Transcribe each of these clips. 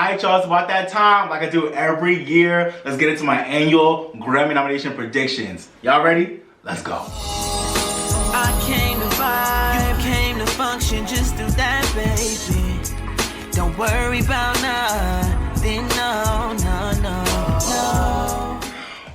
Alright y'all, it's about that time, like I do every year. Let's get into my annual Grammy nomination predictions. Y'all ready? Let's go. I came to vibe, you came to function, just do that, baby. Don't worry about nothing, no.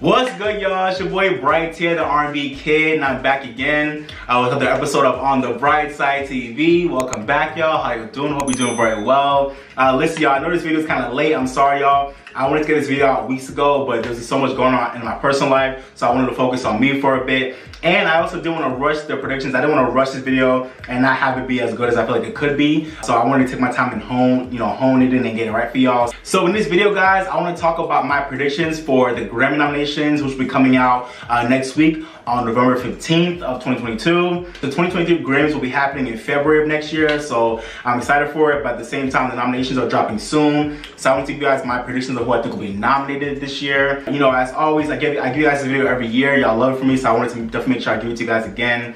What's good, y'all? It's your boy Bright here, the R&B kid, and I'm back again with another episode of On the Bright Side TV. Welcome back, y'all. How you doing? Hope you're doing very well. Listen, y'all, I know this video is kind of late. I'm sorry, y'all. I wanted to get this video out weeks ago, but there's so much going on in my personal life, so I wanted to focus on me for a bit. And I also didn't want to rush the predictions. I didn't want to rush this video and not have it be as good as I feel like it could be. So I wanted to take my time and hone it in and get it right for y'all. So in this video, guys, I want to talk about my predictions for the Grammy nominations, which will be coming out next week on November 15th of 2022. The 2022 Grammys will be happening in February of next year, so I'm excited for it, but at the same time, the nominations are dropping soon. So I want to give you guys my predictions of who I think will be nominated this year. You know, as always, I give you guys this video every year. Y'all love it for me, so I wanted to definitely make sure I give it to you guys again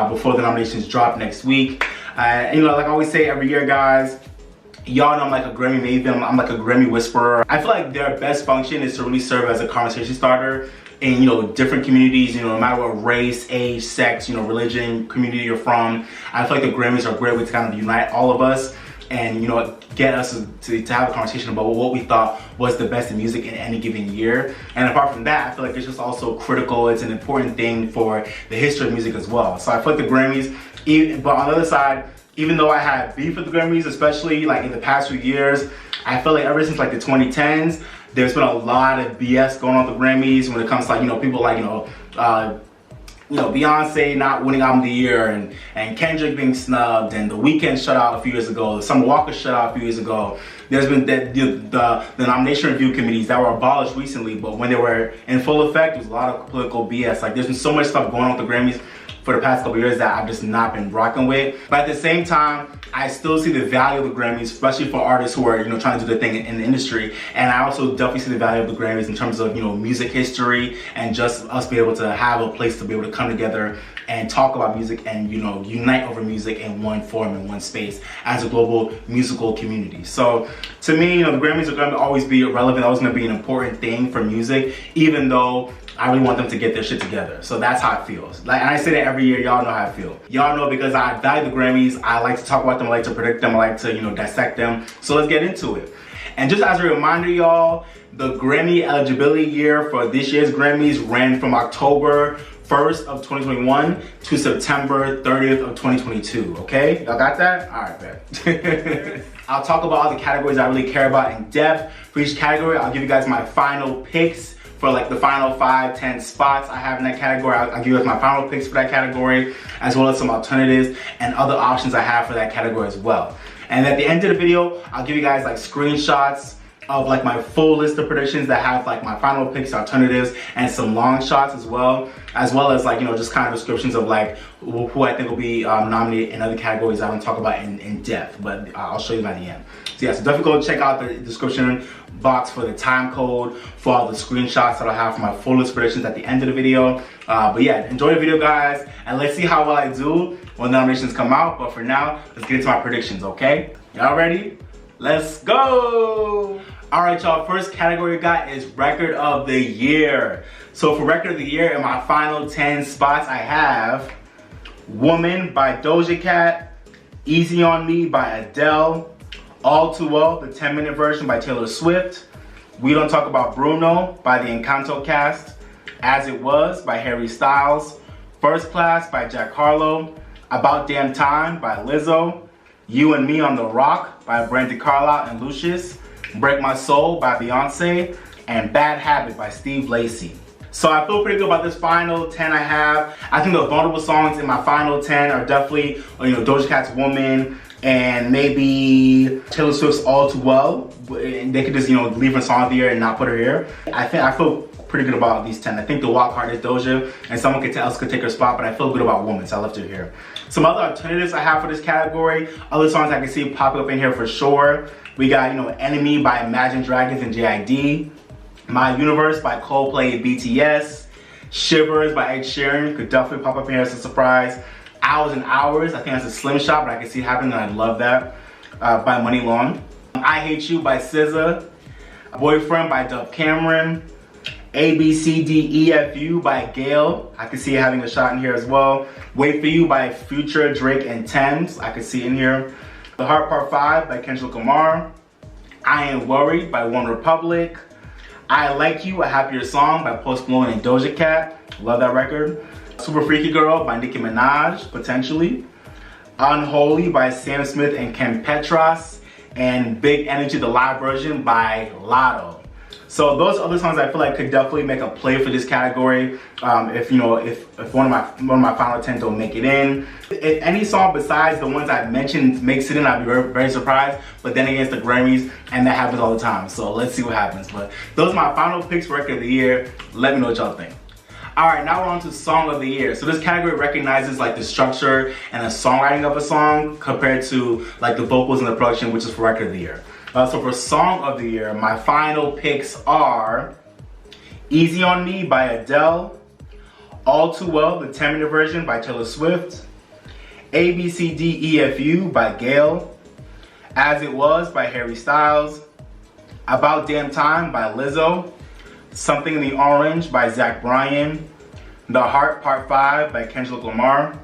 before the nominations drop next week. You know, like I always say every year, guys, y'all know I'm like a Grammy maven. I'm like a Grammy whisperer. I feel like their best function is to really serve as a conversation starter in, you know, different communities, you know, no matter what race, age, sex, you know, religion, community you're from. I feel like the Grammys are a great way to kind of unite all of us and, you know, get us to have a conversation about what we thought was the best in music in any given year. And apart from that, I feel like it's just also critical. It's an important thing for the history of music as well. So I feel like the Grammys, but on the other side, even though I had beef with the Grammys, especially like in the past few years, I feel like ever since like the 2010s, there's been a lot of BS going on with the Grammys when it comes to, like, you know, people like, Beyonce not winning album of the year and Kendrick being snubbed and The Weeknd shut out a few years ago, Summer Walker shut out a few years ago. There's been the nomination review committees that were abolished recently, but when they were in full effect, it was a lot of political BS. Like, there's been so much stuff going on with the Grammys for the past couple years that I've just not been rocking with. But at the same time, I still see the value of the Grammys, especially for artists who are, you know, trying to do their thing in the industry. And I also definitely see the value of the Grammys in terms of, you know, music history and just us being able to have a place to be able to come together and talk about music and, you know, unite over music in one form, in one space as a global musical community. So to me, you know, the Grammys are going to always be relevant, always going to be an important thing for music, even though I really want them to get their shit together. So that's how it feels. Like, and I say that every year, y'all know how I feel. Y'all know because I value the Grammys, I like to talk about them, I like to predict them, I like to, you know, dissect them. So let's get into it. And just as a reminder, y'all, the Grammy eligibility year for this year's Grammys ran from October 1st of 2021 to September 30th of 2022, okay? Y'all got that? All right, bet. I'll talk about all the categories I really care about in depth. For each category, I'll give you guys my final picks for like the final 5-10 spots I have in that category. I'll give you guys my final picks for that category, as well as some alternatives and other options I have for that category as well. And at the end of the video, I'll give you guys like screenshots of like my full list of predictions that have like my final picks, alternatives, and some long shots as well as like, you know, just kind of descriptions of like who I think will be nominated in other categories I don't talk about in depth, but I'll show you by the end. So yeah, so definitely go check out the description box for the time code for all the screenshots that I have for my full list predictions at the end of the video. But yeah, enjoy the video, guys, and let's see how well I do when the nominations come out. But for now, let's get into my predictions, okay? Y'all ready? Let's go! All right, y'all, first category we got is Record of the Year. So for Record of the Year, in my final 10 spots, I have Woman by Doja Cat, Easy on Me by Adele, All Too Well, the 10-minute version by Taylor Swift, We Don't Talk About Bruno by the Encanto cast, As It Was by Harry Styles, First Class by Jack Harlow, About Damn Time by Lizzo, You and Me on the Rock by Brandi, Carlile, and Lucius, Break My Soul by Beyonce, and Bad Habit by Steve Lacy. So I feel pretty good about this final 10 I have. I think the vulnerable songs in my final 10 are definitely, you know, Doja Cat's Woman and maybe Taylor Swift's All Too Well. They could just, you know, leave a song of the year and not put her here. I feel pretty good about these 10. I think the wild card is Doja, and someone else could take her spot, but I feel good about Woman, so I left her here. Some other alternatives I have for this category, other songs I can see pop up in here for sure. We got, you know, Enemy by Imagine Dragons and JID, My Universe by Coldplay and BTS, Shivers by Ed Sheeran could definitely pop up in here as a surprise. Hours and Hours, I think that's a slim shot, but I can see it happening and I love that, by Money Long. I Hate You by SZA, Boyfriend by Dove Cameron, ABCDEFU by Gayle. I can see it having a shot in here as well. Wait For You by Future, Drake, and Thames. I can see it in here. The Heart Part 5 by Kendrick Lamar. I Ain't Worried by One Republic. I Like You, A Happier Song by Post Malone and Doja Cat. Love that record. Super Freaky Girl by Nicki Minaj, potentially. Unholy by Sam Smith and Ken Petras. And Big Energy, the live version by Lotto. So those other songs I feel like could definitely make a play for this category. If one of my final 10 don't make it in. If any song besides the ones I mentioned makes it in, I'd be very, very surprised. But then against the Grammys, and that happens all the time. So let's see what happens. But those are my final picks for record of the year. Let me know what y'all think. Alright, now we're on to Song of the Year. So this category recognizes like the structure and the songwriting of a song compared to like the vocals and the production, which is for record of the year. So for Song of the Year, my final picks are Easy On Me by Adele, All Too Well, the 10-minute version by Taylor Swift, ABCDEFU by Gayle, As It Was by Harry Styles, About Damn Time by Lizzo, Something in the Orange by Zach Bryan, The Heart Part 5 by Kendrick Lamar,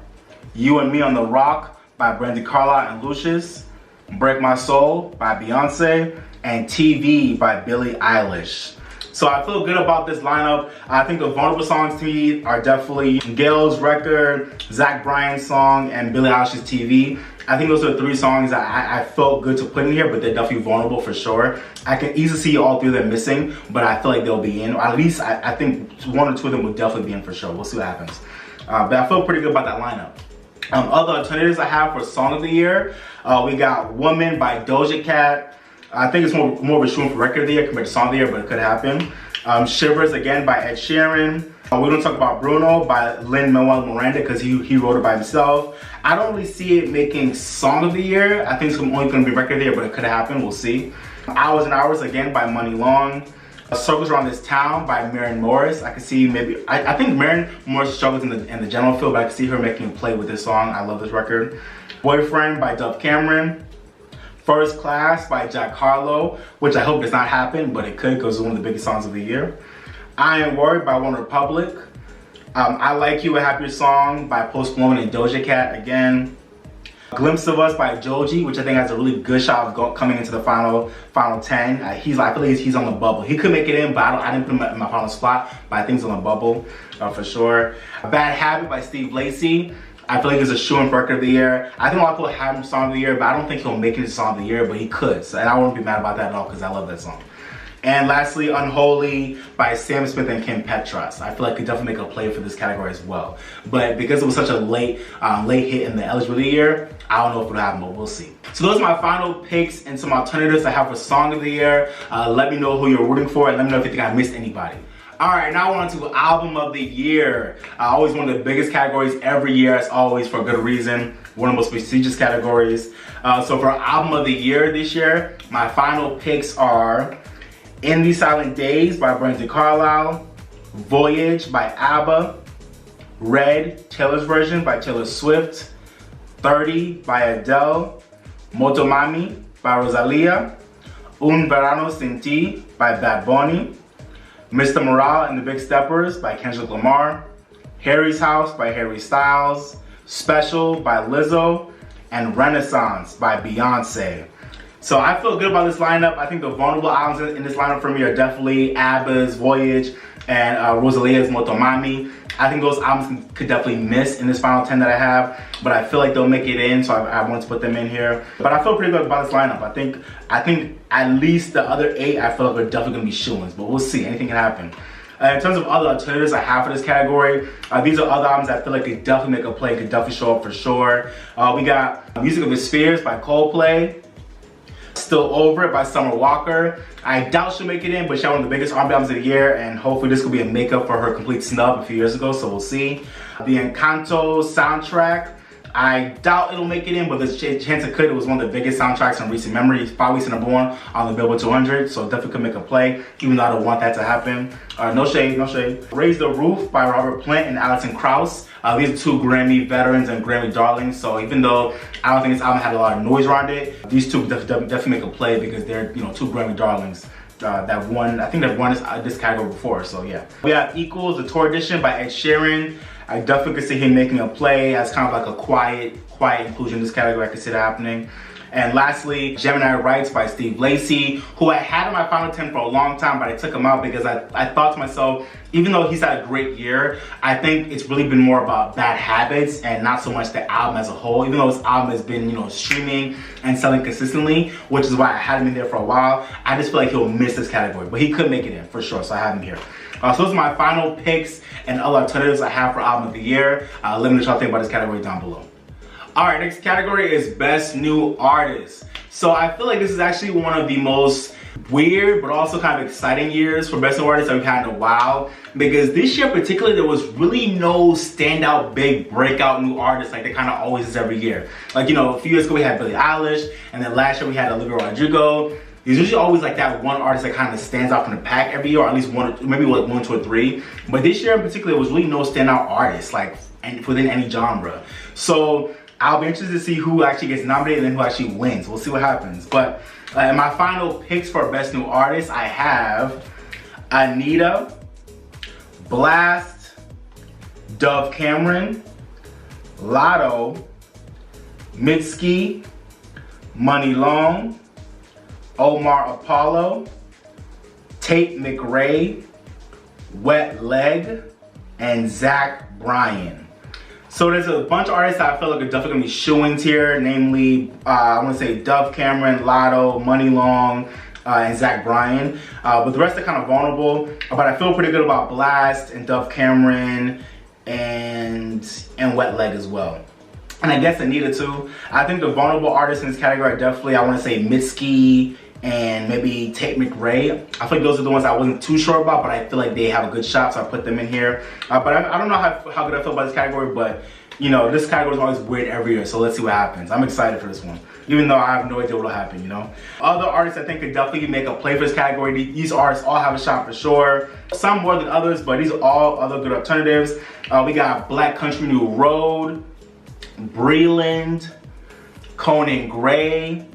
You and Me on the Rock by Brandi, Carlile, and Lucius, Break My Soul by Beyonce, and TV by Billie Eilish. So I feel good about this lineup. I think the vulnerable songs to me are definitely Gayle's record, Zach Bryan's song, and Billie Eilish's TV. I think those are the three songs that I felt good to put in here, but they're definitely vulnerable for sure. I can easily see all three of them missing, but I feel like they'll be in. Or at least I think one or two of them will definitely be in for sure. We'll see what happens. But I feel pretty good about that lineup. Other alternatives I have for Song of the Year, we got Woman by Doja Cat. I think it's more of a shooting for record of the year compared to Song of the Year, but it could happen. Shivers again by Ed Sheeran. We're going to talk about Bruno by Lin-Manuel Miranda because he wrote it by himself. I don't really see it making Song of the Year. I think it's only going to be record of the year, but it could happen. We'll see. Hours and Hours again by Money Long. Circles Around This Town by Maren Morris. I can see maybe, I think Maren Morris struggles in the general field, but I can see her making a play with this song. I love this record. Boyfriend by Dove Cameron. First Class by Jack Harlow, which I hope does not happen, but it could because it's one of the biggest songs of the year. I Ain't Worried by One Republic. I Like You, A Happier Song by Post Malone and Doja Cat again. Glimpse of Us by Joji, which I think has a really good shot of coming into the final 10. I feel like he's on the bubble. He could make it in, but I didn't put him in my final spot, but I think he's on the bubble for sure. Bad Habit by Steve Lacy. I feel like it's a shoo-in for record of the year. I think a lot of people have him Song of the Year, but I don't think he'll make it into Song of the Year, but he could. So, and I wouldn't be mad about that at all because I love that song. And lastly, Unholy by Sam Smith and Ken Petras. I feel like it could definitely make a play for this category as well. But because it was such a late hit in the eligibility year, I don't know if it'll happen, but we'll see. So those are my final picks and some alternatives I have for Song of the Year. Let me know who you're rooting for and let me know if you think I missed anybody. Alright, now on to Album of the Year. Always one of the biggest categories every year, as always, for a good reason. One of the most prestigious categories. So for Album of the Year this year, my final picks are In These Silent Days by Brandi, Carlile, Voyage by ABBA, Red, Taylor's version by Taylor Swift, 30 by Adele, Motomami by Rosalia, Un Verano Sin Ti by Bad Bunny, Mr. Morale and the Big Steppers by Kendrick Lamar, Harry's House by Harry Styles, Special by Lizzo, and Renaissance by Beyonce. So I feel good about this lineup. I think the vulnerable albums in this lineup for me are definitely ABBA's Voyage and Rosalia's Motomami. I think those albums could definitely miss in this final 10 that I have, but I feel like they'll make it in, so I want to put them in here. But I feel pretty good about this lineup. I think at least the other 8 I feel like are definitely going to be shoo-ins, but we'll see. Anything can happen. In terms of other alternatives I have for this category, these are other albums that I feel like could definitely make a play, could definitely show up for sure. We got Music of the Spheres by Coldplay, Still Over It by Summer Walker. I doubt she'll make it in, but she's one of the biggest R&B albums of the year, and hopefully this could be a makeup for her complete snub a few years ago, so we'll see. The Encanto soundtrack I doubt it'll make it in, but there's a chance it could. It was one of the biggest soundtracks in recent memory. It's 5 weeks to #1 on the Billboard 200, so definitely could make a play, even though I don't want that to happen. No shade, no shade. Raise the Roof by Robert Plant and Alison Krauss. These are 2 Grammy veterans and Grammy darlings, so even though I don't think this album had a lot of noise around it, these 2 definitely make a play because they're 2 Grammy darlings. That won, I think they've won this category before, so yeah. We have Equals, the tour edition by Ed Sheeran. I definitely could see him making a play as kind of like a quiet inclusion in this category. I could see that happening. And lastly, Gemini Rights by Steve Lacy, who I had in my final 10 for a long time, but I took him out because I thought to myself, even though he's had a great year, I think it's really been more about Bad Habits and not so much the album as a whole, even though his album has been, streaming and selling consistently, which is why I had him in there for a while. I just feel like he'll miss this category, but he could make it in for sure, so I have him here. So those are my final picks and other alternatives I have for Album of the Year. Let me know what y'all think about this category down below. Alright, next category is Best New Artist. So I feel like this is actually one of the most weird but also kind of exciting years for Best New Artist I've had in a while, because this year particularly there was really no standout big breakout new artists like there kind of always is every year. Like, a few years ago we had Billie Eilish, and then last year we had Olivia Rodrigo. There's usually always like that one artist that kind of stands out from the pack every year, or at least maybe like 1, 2, or 3. But this year in particular, there was really no standout artist like within any genre. So I'll be interested to see who actually gets nominated and who actually wins. We'll see what happens. But in my final picks for Best New Artist, I have Anita, Blast, Dove Cameron, Lotto, Mitski, Money Long, Omar Apollo, Tate McRae, Wet Leg, and Zach Bryan. So there's a bunch of artists that I feel like are definitely gonna be shoo-ins here, namely, I wanna say Dove Cameron, Lotto, Money Long, and Zach Bryan. But the rest are kind of vulnerable, but I feel pretty good about Blast and Dove Cameron and Wet Leg as well. And I guess Anita too. I think the vulnerable artists in this category are definitely, I wanna say Mitski and maybe Tate McRae. I feel like those are the ones I wasn't too sure about, but I feel like they have a good shot, so I put them in here. But I don't know how good I feel about this category, but this category is always weird every year, so let's see what happens. I'm excited for this one, even though I have no idea what will happen, Other artists I think could definitely make a play for this category. These artists all have a shot for sure. Some more than others, but these are all other good alternatives. We got Black Country New Road, Breland, Conan Gray,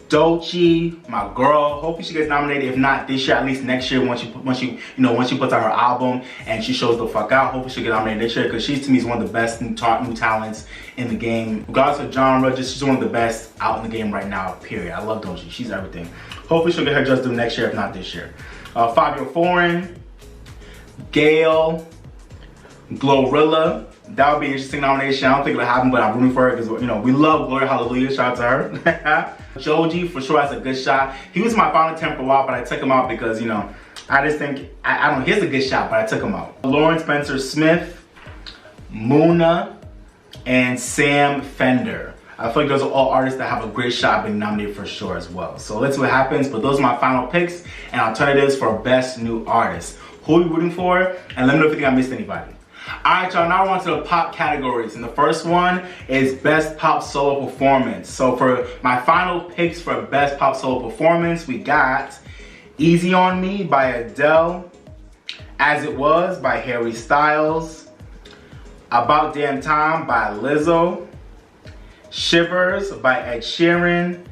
Doechii, my girl. Hopefully she gets nominated. If not this year, at least next year once she puts out her album and she shows the fuck out. Hopefully she'll get nominated this year, because she to me is one of the best new talents in the game. Regardless of genre, she's one of the best out in the game right now, period. I love Doechii. She's everything. Hopefully she'll get her just due next year, if not this year. Fabio Foreign, Gayle, Glorilla. That would be an interesting nomination. I don't think it'll happen, but I'm rooting for her because, we love Gloria Hallelujah. Shout out to her. Joji for sure has a good shot. He was my final 10 for a while, but I took him out because, I just think, I don't know, he has a good shot, but I took him out. Lauren Spencer Smith, Muna, and Sam Fender. I feel like those are all artists that have a great shot being nominated for sure as well. So let's see what happens, but those are my final picks and alternatives for Best New Artist. Who are you rooting for? And let me know if you think I missed anybody. Alright y'all, now we're on to the pop categories, and the first one is Best Pop Solo Performance. So for my final picks for Best Pop Solo Performance, we got Easy On Me by Adele, As It Was by Harry Styles, About Damn Time by Lizzo, Shivers by Ed Sheeran,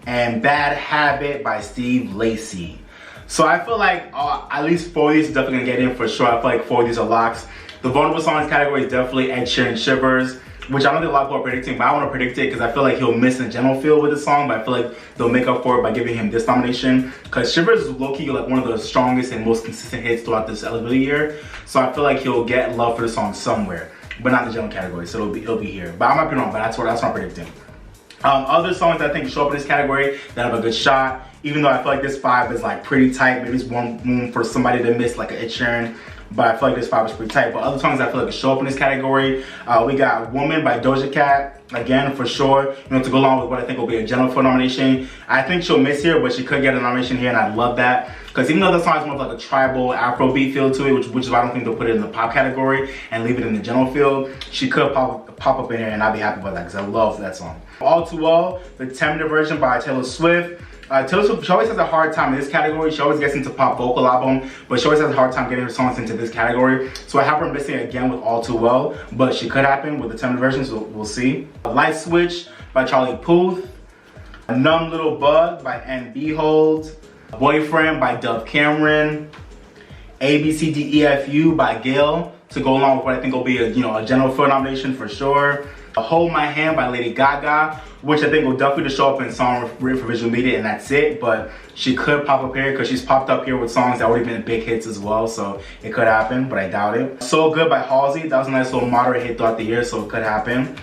and Bad Habit by Steve Lacy. So I feel like at least 4 of these are definitely gonna get in for sure. I feel like 4 of these are locks. The vulnerable songs category is definitely Ed Sheeran Shivers, which I don't think a lot of people are predicting, but I want to predict it because I feel like he'll miss the general feel with the song, but I feel like they'll make up for it by giving him this nomination, because Shivers is low-key like one of the strongest and most consistent hits throughout this eligibility year. So I feel like he'll get love for the song somewhere, but not in the general category, so it'll be here. But I might be wrong, but that's what I'm predicting. Other songs that I think show up in this category that have a good shot, even though I feel like this 5 is like pretty tight, maybe it's one room for somebody to miss like an Ed Sheeran but I feel like this 5 is pretty tight. But other songs I feel like show up in this category, we got Woman by Doja Cat, again, for sure. You know, to go along with what I think will be a general for nomination. I think she'll miss here, but she could get a nomination here, and I love that. Because even though the song is more of like a tribal Afrobeat feel to it, which is why I don't think they'll put it in the pop category and leave it in the general field, she could pop up in here, and I'd be happy about that because I love that song. All Too Well, the 10-minute version by Taylor Swift. Taylor Swift, she always has a hard time in this category. She always gets into pop vocal album, but she always has a hard time getting her songs into this category. So I have her missing again with All Too Well, but she could happen with the 10-minute version, so we'll see. Light Switch by Charlie Puth. Numb Little Bug by N.B. Holds. Boyfriend by Dove Cameron. ABCDEFU by Gayle, to go along with what I think will be a general field nomination for sure. Hold My Hand by Lady Gaga, which I think will definitely show up in song written for visual media, and that's it. But she could pop up here because she's popped up here with songs that already been big hits as well, so it could happen, but I doubt it. So Good by Halsey, that was a nice little moderate hit throughout the year, so it could happen.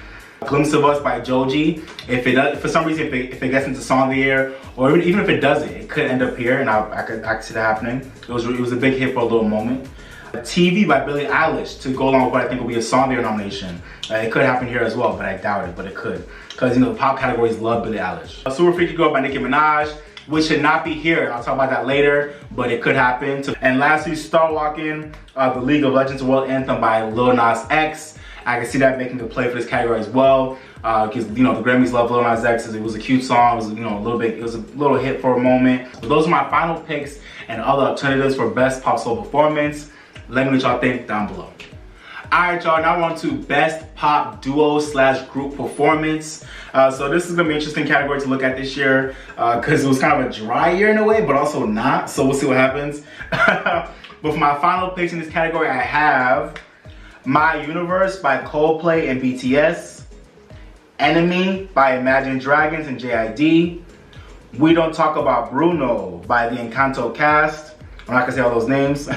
Glimpse of Us by Joji. If it does, for some reason, if it gets into Song of the Year, or even if it doesn't, it could end up here, and I could see that happening. It was a big hit for a little moment. TV by Billie Eilish, to go along with what I think will be a Song of the Year nomination. It could happen here as well, but I doubt it, but it could. Because, the pop categories love Billie Eilish. Super Freaky Girl by Nicki Minaj, which should not be here. I'll talk about that later, but it could happen. And lastly, Start Walking, the League of Legends World Anthem by Lil Nas X. I can see that making a play for this category as well, because the Grammys love Lil Nas X. It was a cute song. It was it was a little hit for a moment. But those are my final picks and other alternatives for best pop soul performance. Let me know what y'all think down below. Alright, y'all, now we're on to best pop duo / group performance. So this is gonna be an interesting category to look at this year, because it was kind of a dry year in a way, but also not. So we'll see what happens. But for my final picks in this category, I have My Universe by Coldplay and BTS, Enemy by Imagine Dragons and JID, We Don't Talk About Bruno by the Encanto cast. I'm not gonna say all those names.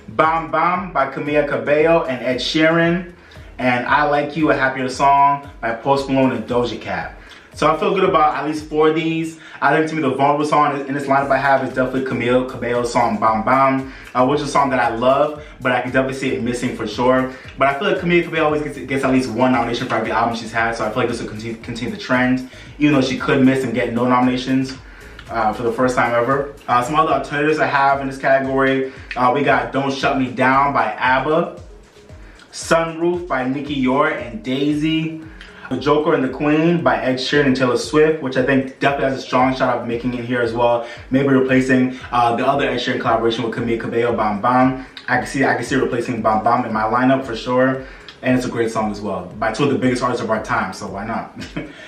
Bam Bam by Camila Cabello and Ed Sheeran, and I Like You, A Happier Song by Post Malone and Doja Cat. So I feel good about at least 4 of these. I think to me the vulnerable song in this lineup I have is definitely Camila Cabello's song Bam Bam, which is a song that I love, but I can definitely see it missing for sure. But I feel like Camila Cabello always gets at least 1 nomination for every album she's had, so I feel like this will continue the trend, even though she could miss and get no nominations for the first time ever. Some other alternatives I have in this category, we got Don't Shut Me Down by ABBA, Sunroof by Nicki Yor and Daisy, The Joker and the Queen by Ed Sheeran and Taylor Swift, which I think definitely has a strong shot of making it here as well. Maybe replacing the other Ed Sheeran collaboration with Camila Cabello, Bam Bam. I can see replacing Bam Bam in my lineup for sure. And it's a great song as well, by 2 of the biggest artists of our time, so why not?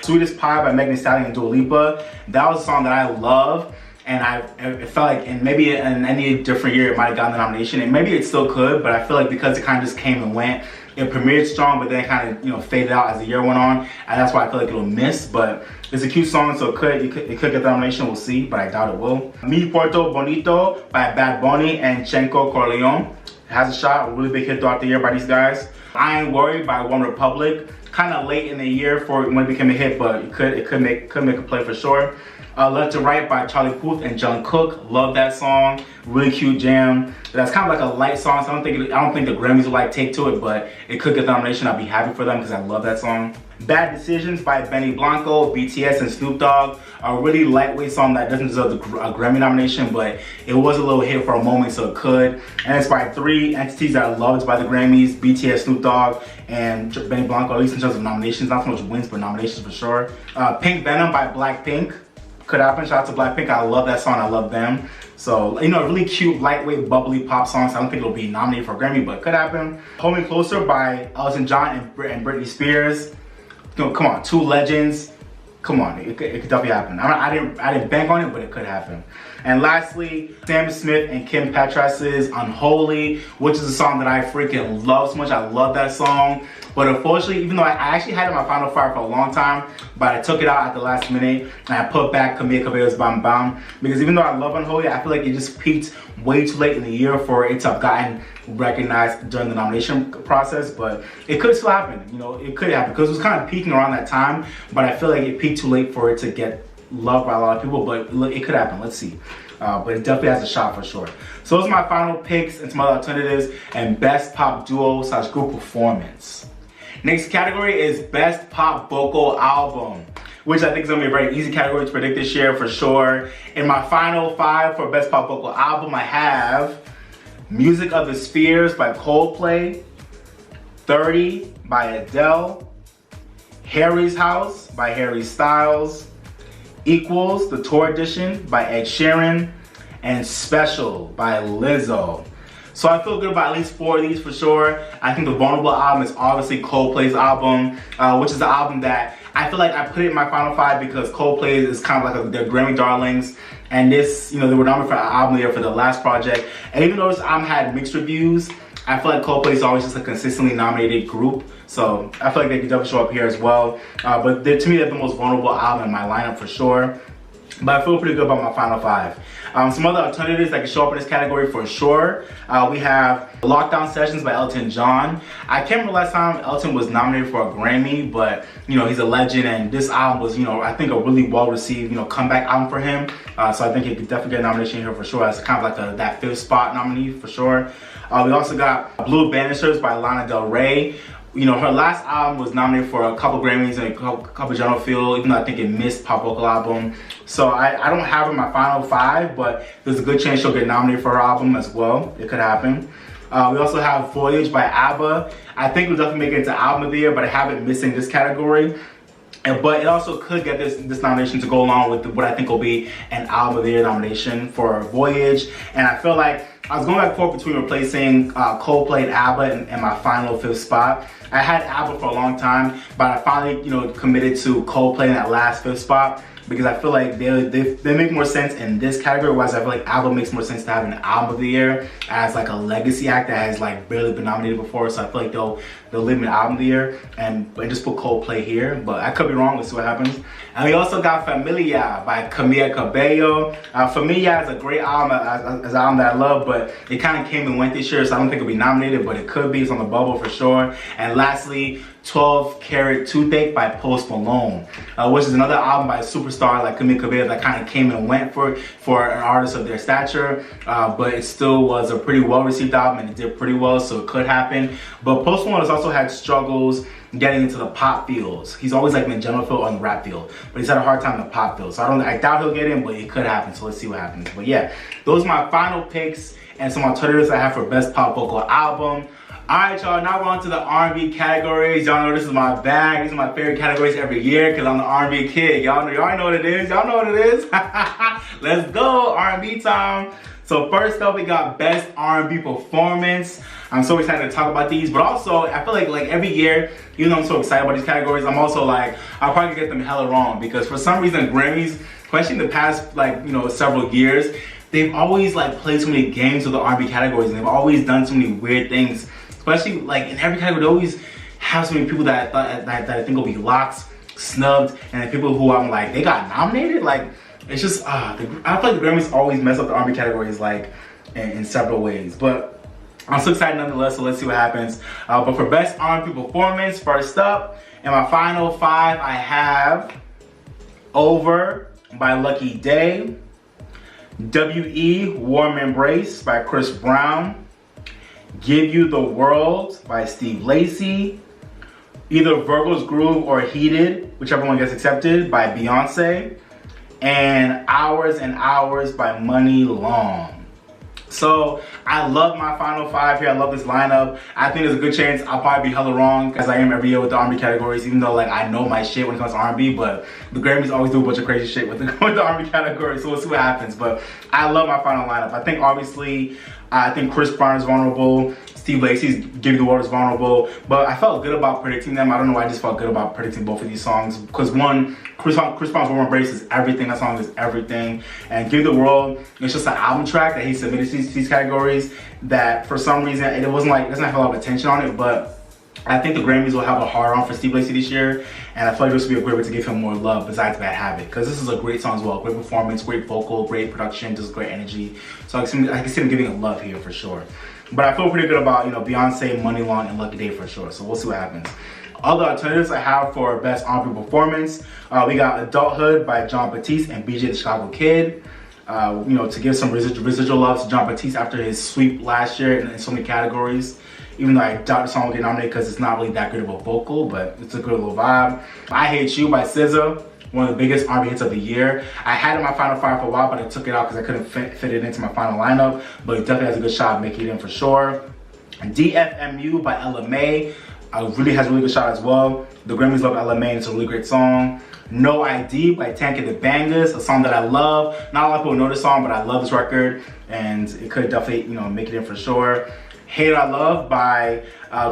Sweetest Pie by Megan Thee Stallion and Dua Lipa. That was a song that I love, and it felt like, and maybe in any different year it might have gotten the nomination, and maybe it still could, but I feel like because it kind of just came and went, it premiered strong, but then kind of faded out as the year went on, and that's why I feel like it'll miss. But it's a cute song, so it could get the nomination. We'll see, but I doubt it will. Mi Puerto Bonito by Bad Bunny and Chenko Corleone. It has a shot, a really big hit throughout the year by these guys. I Ain't Worried by One Republic, kind of late in the year for when it became a hit, but it could make a play for sure. Left to Right by Charlie Puth and Jungkook, love that song, really cute jam. That's kind of like a light song, so I don't think the Grammys will take to it, but it could get the nomination. I'll be happy for them because I love that song. Bad Decisions by Benny Blanco, BTS and Snoop Dogg, a really lightweight song that doesn't deserve a Grammy nomination, but it was a little hit for a moment, so it could. And it's by 3 entities that are loved by the Grammys: BTS, Snoop Dogg, and Benny Blanco, at least in terms of nominations. Not so much wins, but nominations for sure. Pink Venom by Blackpink. Could happen. Shout out to Blackpink. I love that song. I love them. So, a really cute, lightweight, bubbly pop song. So I don't think it'll be nominated for a Grammy, but it could happen. Hold Me Closer by Elton John and Britney Spears. Come on, 2 legends. Come on, it could definitely happen. I didn't bank on it, but it could happen. And lastly, Sam Smith and Kim Petras' Unholy, which is a song that I freaking love so much. I love that song. But unfortunately, even though I actually had it in my final 5 for a long time, but I took it out at the last minute and I put back Camila Cabello's Bam Bam. Because even though I love Unholy, I feel like it just peaked way too late in the year for it to have gotten recognized during the nomination process. But it could still happen, it could happen. Because it was kind of peaking around that time, but I feel like it peaked too late for it to get loved by a lot of people, but it could happen. Let's see. But it definitely has a shot for sure. So those are my final picks and some other alternatives and best pop duo / group performance. Next category is best pop vocal album, which I think is gonna be a very easy category to predict this year for sure. In my final 5 for best pop vocal album, I have Music of the Spheres by Coldplay, 30 by Adele, Harry's House by Harry Styles, Equals, the tour edition by Ed Sheeran, and Special by Lizzo. So I feel good about at least 4 of these for sure. I think the Vulnerable album is obviously Coldplay's album, which is the album that I feel like I put it in my final 5 because Coldplay is kind of like their Grammy darlings. And this, you know, they were nominated for album of the year for the last project. And even though this album had mixed reviews, I feel like Coldplay is always just a consistently nominated group. So I feel like they could definitely show up here as well. But to me, they're the most vulnerable album in my lineup for sure. But I feel pretty good about my final 5. Some other alternatives that can show up in this category for sure. We have Lockdown Sessions by Elton John. I can't remember last time Elton was nominated for a Grammy, but you know, he's a legend, and this album was, you know, I think a really well received, you know, comeback album for him. So I think he could definitely get a nomination here for sure. As kind of like that 5th spot nominee for sure. We also got Blue Banisters by Lana Del Rey. You know, her last album was nominated for a couple Grammys and a couple General Field, even though I think it missed Pop Vocal Album. So I don't have her in my final 5, but there's a good chance she'll get nominated for her album as well. It could happen. We also have Voyage by ABBA. I think we'll definitely make it into Album of the Year, but I have it missing this category. But it also could get this nomination to go along with what I think will be an Album of the Year nomination for Voyage. And I feel like I was going back and forth between replacing Coldplay and ABBA in my final 5th spot. I had ABBA for a long time, but I finally, you know, committed to Coldplay in that last 5th spot because I feel like they make more sense in this category, whereas I feel like ABBA makes more sense to have an Album of the Year as like a legacy act that has like barely been nominated before. So I feel like they'll leave an Album of the Year and just put Coldplay here, but I could be wrong. Let's see what happens. And we also got Familia by Camila Cabello. Familia is a great album, as an album that I love, but it kind of came and went this year, so I don't think it'll be nominated, but it could be. It's on the bubble for sure. And lastly, 12 Karat Toothache by Post Malone, which is another album by a superstar like Camila Cabello that kind of came and went for an artist of their stature, but it still was a pretty well-received album and it did pretty well, so it could happen. But Post Malone has also had struggles getting into the pop fields. He's always like in the general field or in the rap field, but he's had a hard time in the pop field. So I doubt he'll get in, but it could happen. So let's see what happens. But yeah, those are my final picks and some alternatives I have for best pop vocal album. Alright y'all, now we're on to the R&B categories. Y'all know this is my bag. These are my favorite categories every year because I'm the R&B kid. Y'all know what it is. Y'all know what it is. Let's go, R&B time. So first up, we got best R&B performance. I'm so excited to talk about these, but also I feel like every year, even though I'm so excited about these categories, I'm also like, I'll probably get them hella wrong because for some reason Grammys, especially in the past several years, they've always like played so many games with the R&B categories and they've always done so many weird things. Especially like in every category, they always have so many people that I think will be locked, snubbed, and then people who I'm like, they got nominated. Like it's just I feel like the Grammys always mess up the R&B categories like in several ways. But I'm so excited nonetheless. So let's see what happens. But for best R&B performance, first up in my final 5, I have Over by Lucky Day, W.E. Warm Embrace by Chris Brown, Give You the World by Steve Lacy, either Virgo's Groove or Heated, whichever one gets accepted, by Beyonce, and Hours and Hours by Money Long. So I love my final 5 here. I love this lineup. I think there's a good chance I'll probably be hella wrong as I am every year with the R&B categories, even though like I know my shit when it comes to R&B, but the Grammys always do a bunch of crazy shit with the R&B category, so we'll see what happens. But I love my final lineup. I think obviously, I think Chris Brown is vulnerable. Steve Lacy's Give You the World is vulnerable, but I felt good about predicting them. I don't know why I just felt good about predicting both of these songs because one, Chris Brown's Warm Embrace is everything. That song is everything, and Give You the World, it's just an album track that he submitted to these categories that for some reason it doesn't have a lot of attention on it, but I think the Grammys will have a hard on for Steve Lacy this year, and I feel like this would be a great way to give him more love besides Bad Habit, because this is a great song as well. Great performance, great vocal, great production, just great energy. So I can see him giving him love here for sure. But I feel pretty good about, Beyonce, Money Long, and Lucky Day for sure. So we'll see what happens. Other alternatives I have for Best R&B Performance, we got Adulthood by Jon Batiste and BJ the Chicago Kid. You know, to give some residual love to Jon Batiste after his sweep last year in so many categories. Even though I doubt the song will get nominated because it's not really that good of a vocal, but it's a good little vibe. I Hate You by SZA, one of the biggest R&B hits of the year. I had it in my final five for a while, but I took it out because I couldn't fit it into my final lineup, but it definitely has a good shot of making it in for sure. DFMU by LMA really has a really good shot as well. The Grammys love LMA and it's a really great song. No ID by Tank and the Bangers, a song that I love. Not a lot of people know this song, but I love this record and it could definitely, you know, make it in for sure. Hate I Love by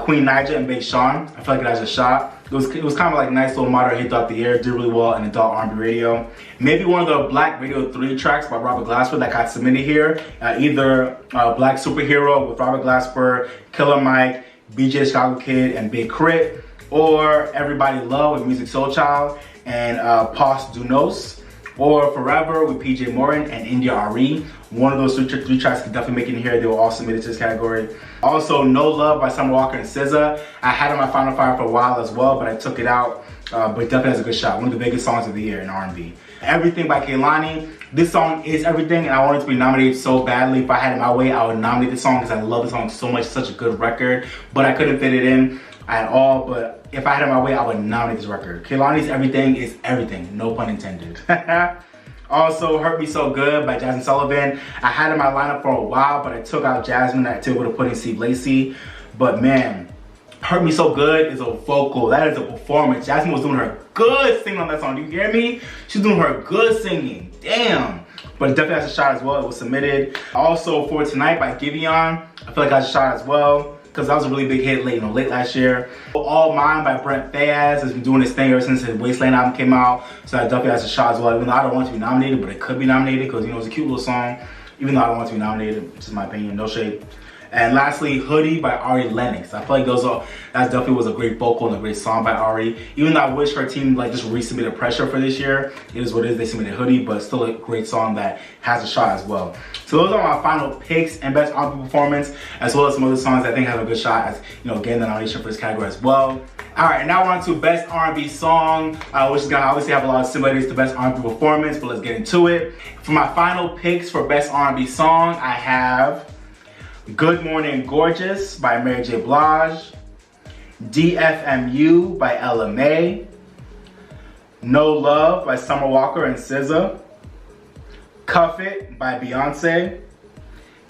Queen Naija and Big Sean. I feel like it has a shot. It was kind of like a nice little moderate hit throughout the year. Did really well in adult R&B radio. Maybe one of the Black Radio 3 tracks by Robert Glasper that got submitted here. Either Black Superhero with Robert Glasper, Killer Mike, BJ Chicago Kid, and Big Crit. Or Everybody Love with Music Soul Child and Pos Dunos. Or Forever with PJ Morton and India Ari. One of those three tracks can definitely make it in here. They were all submitted to this category. Also, No Love by Summer Walker and SZA. I had it in my final five for a while as well, but I took it out. But it definitely has a good shot. One of the biggest songs of the year in R&B. Everything by Kehlani. This song is everything, and I wanted it to be nominated so badly. If I had it my way, I would nominate this song because I love the song so much. It's such a good record, but I couldn't fit it in at all. But if I had it my way, I would nominate this record. Kehlani's Everything is everything, no pun intended. Also, Hurt Me So Good by Jazmine Sullivan. I had it in my lineup for a while, but I took out Jasmine. I would have put in Steve Lacy. But man, Hurt Me So Good is a vocal. That is a performance. Jasmine was doing her good singing on that song. Do you hear me? She's doing her good singing. Damn. But it definitely has a shot as well. It was submitted. Also, For Tonight by Giveon. I feel like it has a shot as well, because that was a really big hit late last year. All Mine by Brent Faiyaz has been doing this thing ever since his Wasteland album came out, so that definitely has a shot as well. Even though I don't want it to be nominated, but it could be nominated because, you know, it's a cute little song. Even though I don't want it to be nominated, just my opinion, no shade. And lastly, Hoodie by Ari Lennox. I feel like that definitely was a great vocal and a great song by Ari. Even though I wish her team just resubmitted Pressure for this year, it is what it is. They submitted Hoodie, but still a great song that has a shot as well. So those are my final picks and Best R&B Performance, as well as some other songs I think have a good shot as, you know, getting the nomination for this category as well. All right, now we're on to Best R&B Song, which is gonna obviously have a lot of similarities to Best R&B Performance, but let's get into it. For my final picks for Best R&B Song, I have Good Morning Gorgeous by Mary J. Blige, DFMU by LMA, No Love by Summer Walker and SZA, Cuff It by Beyonce,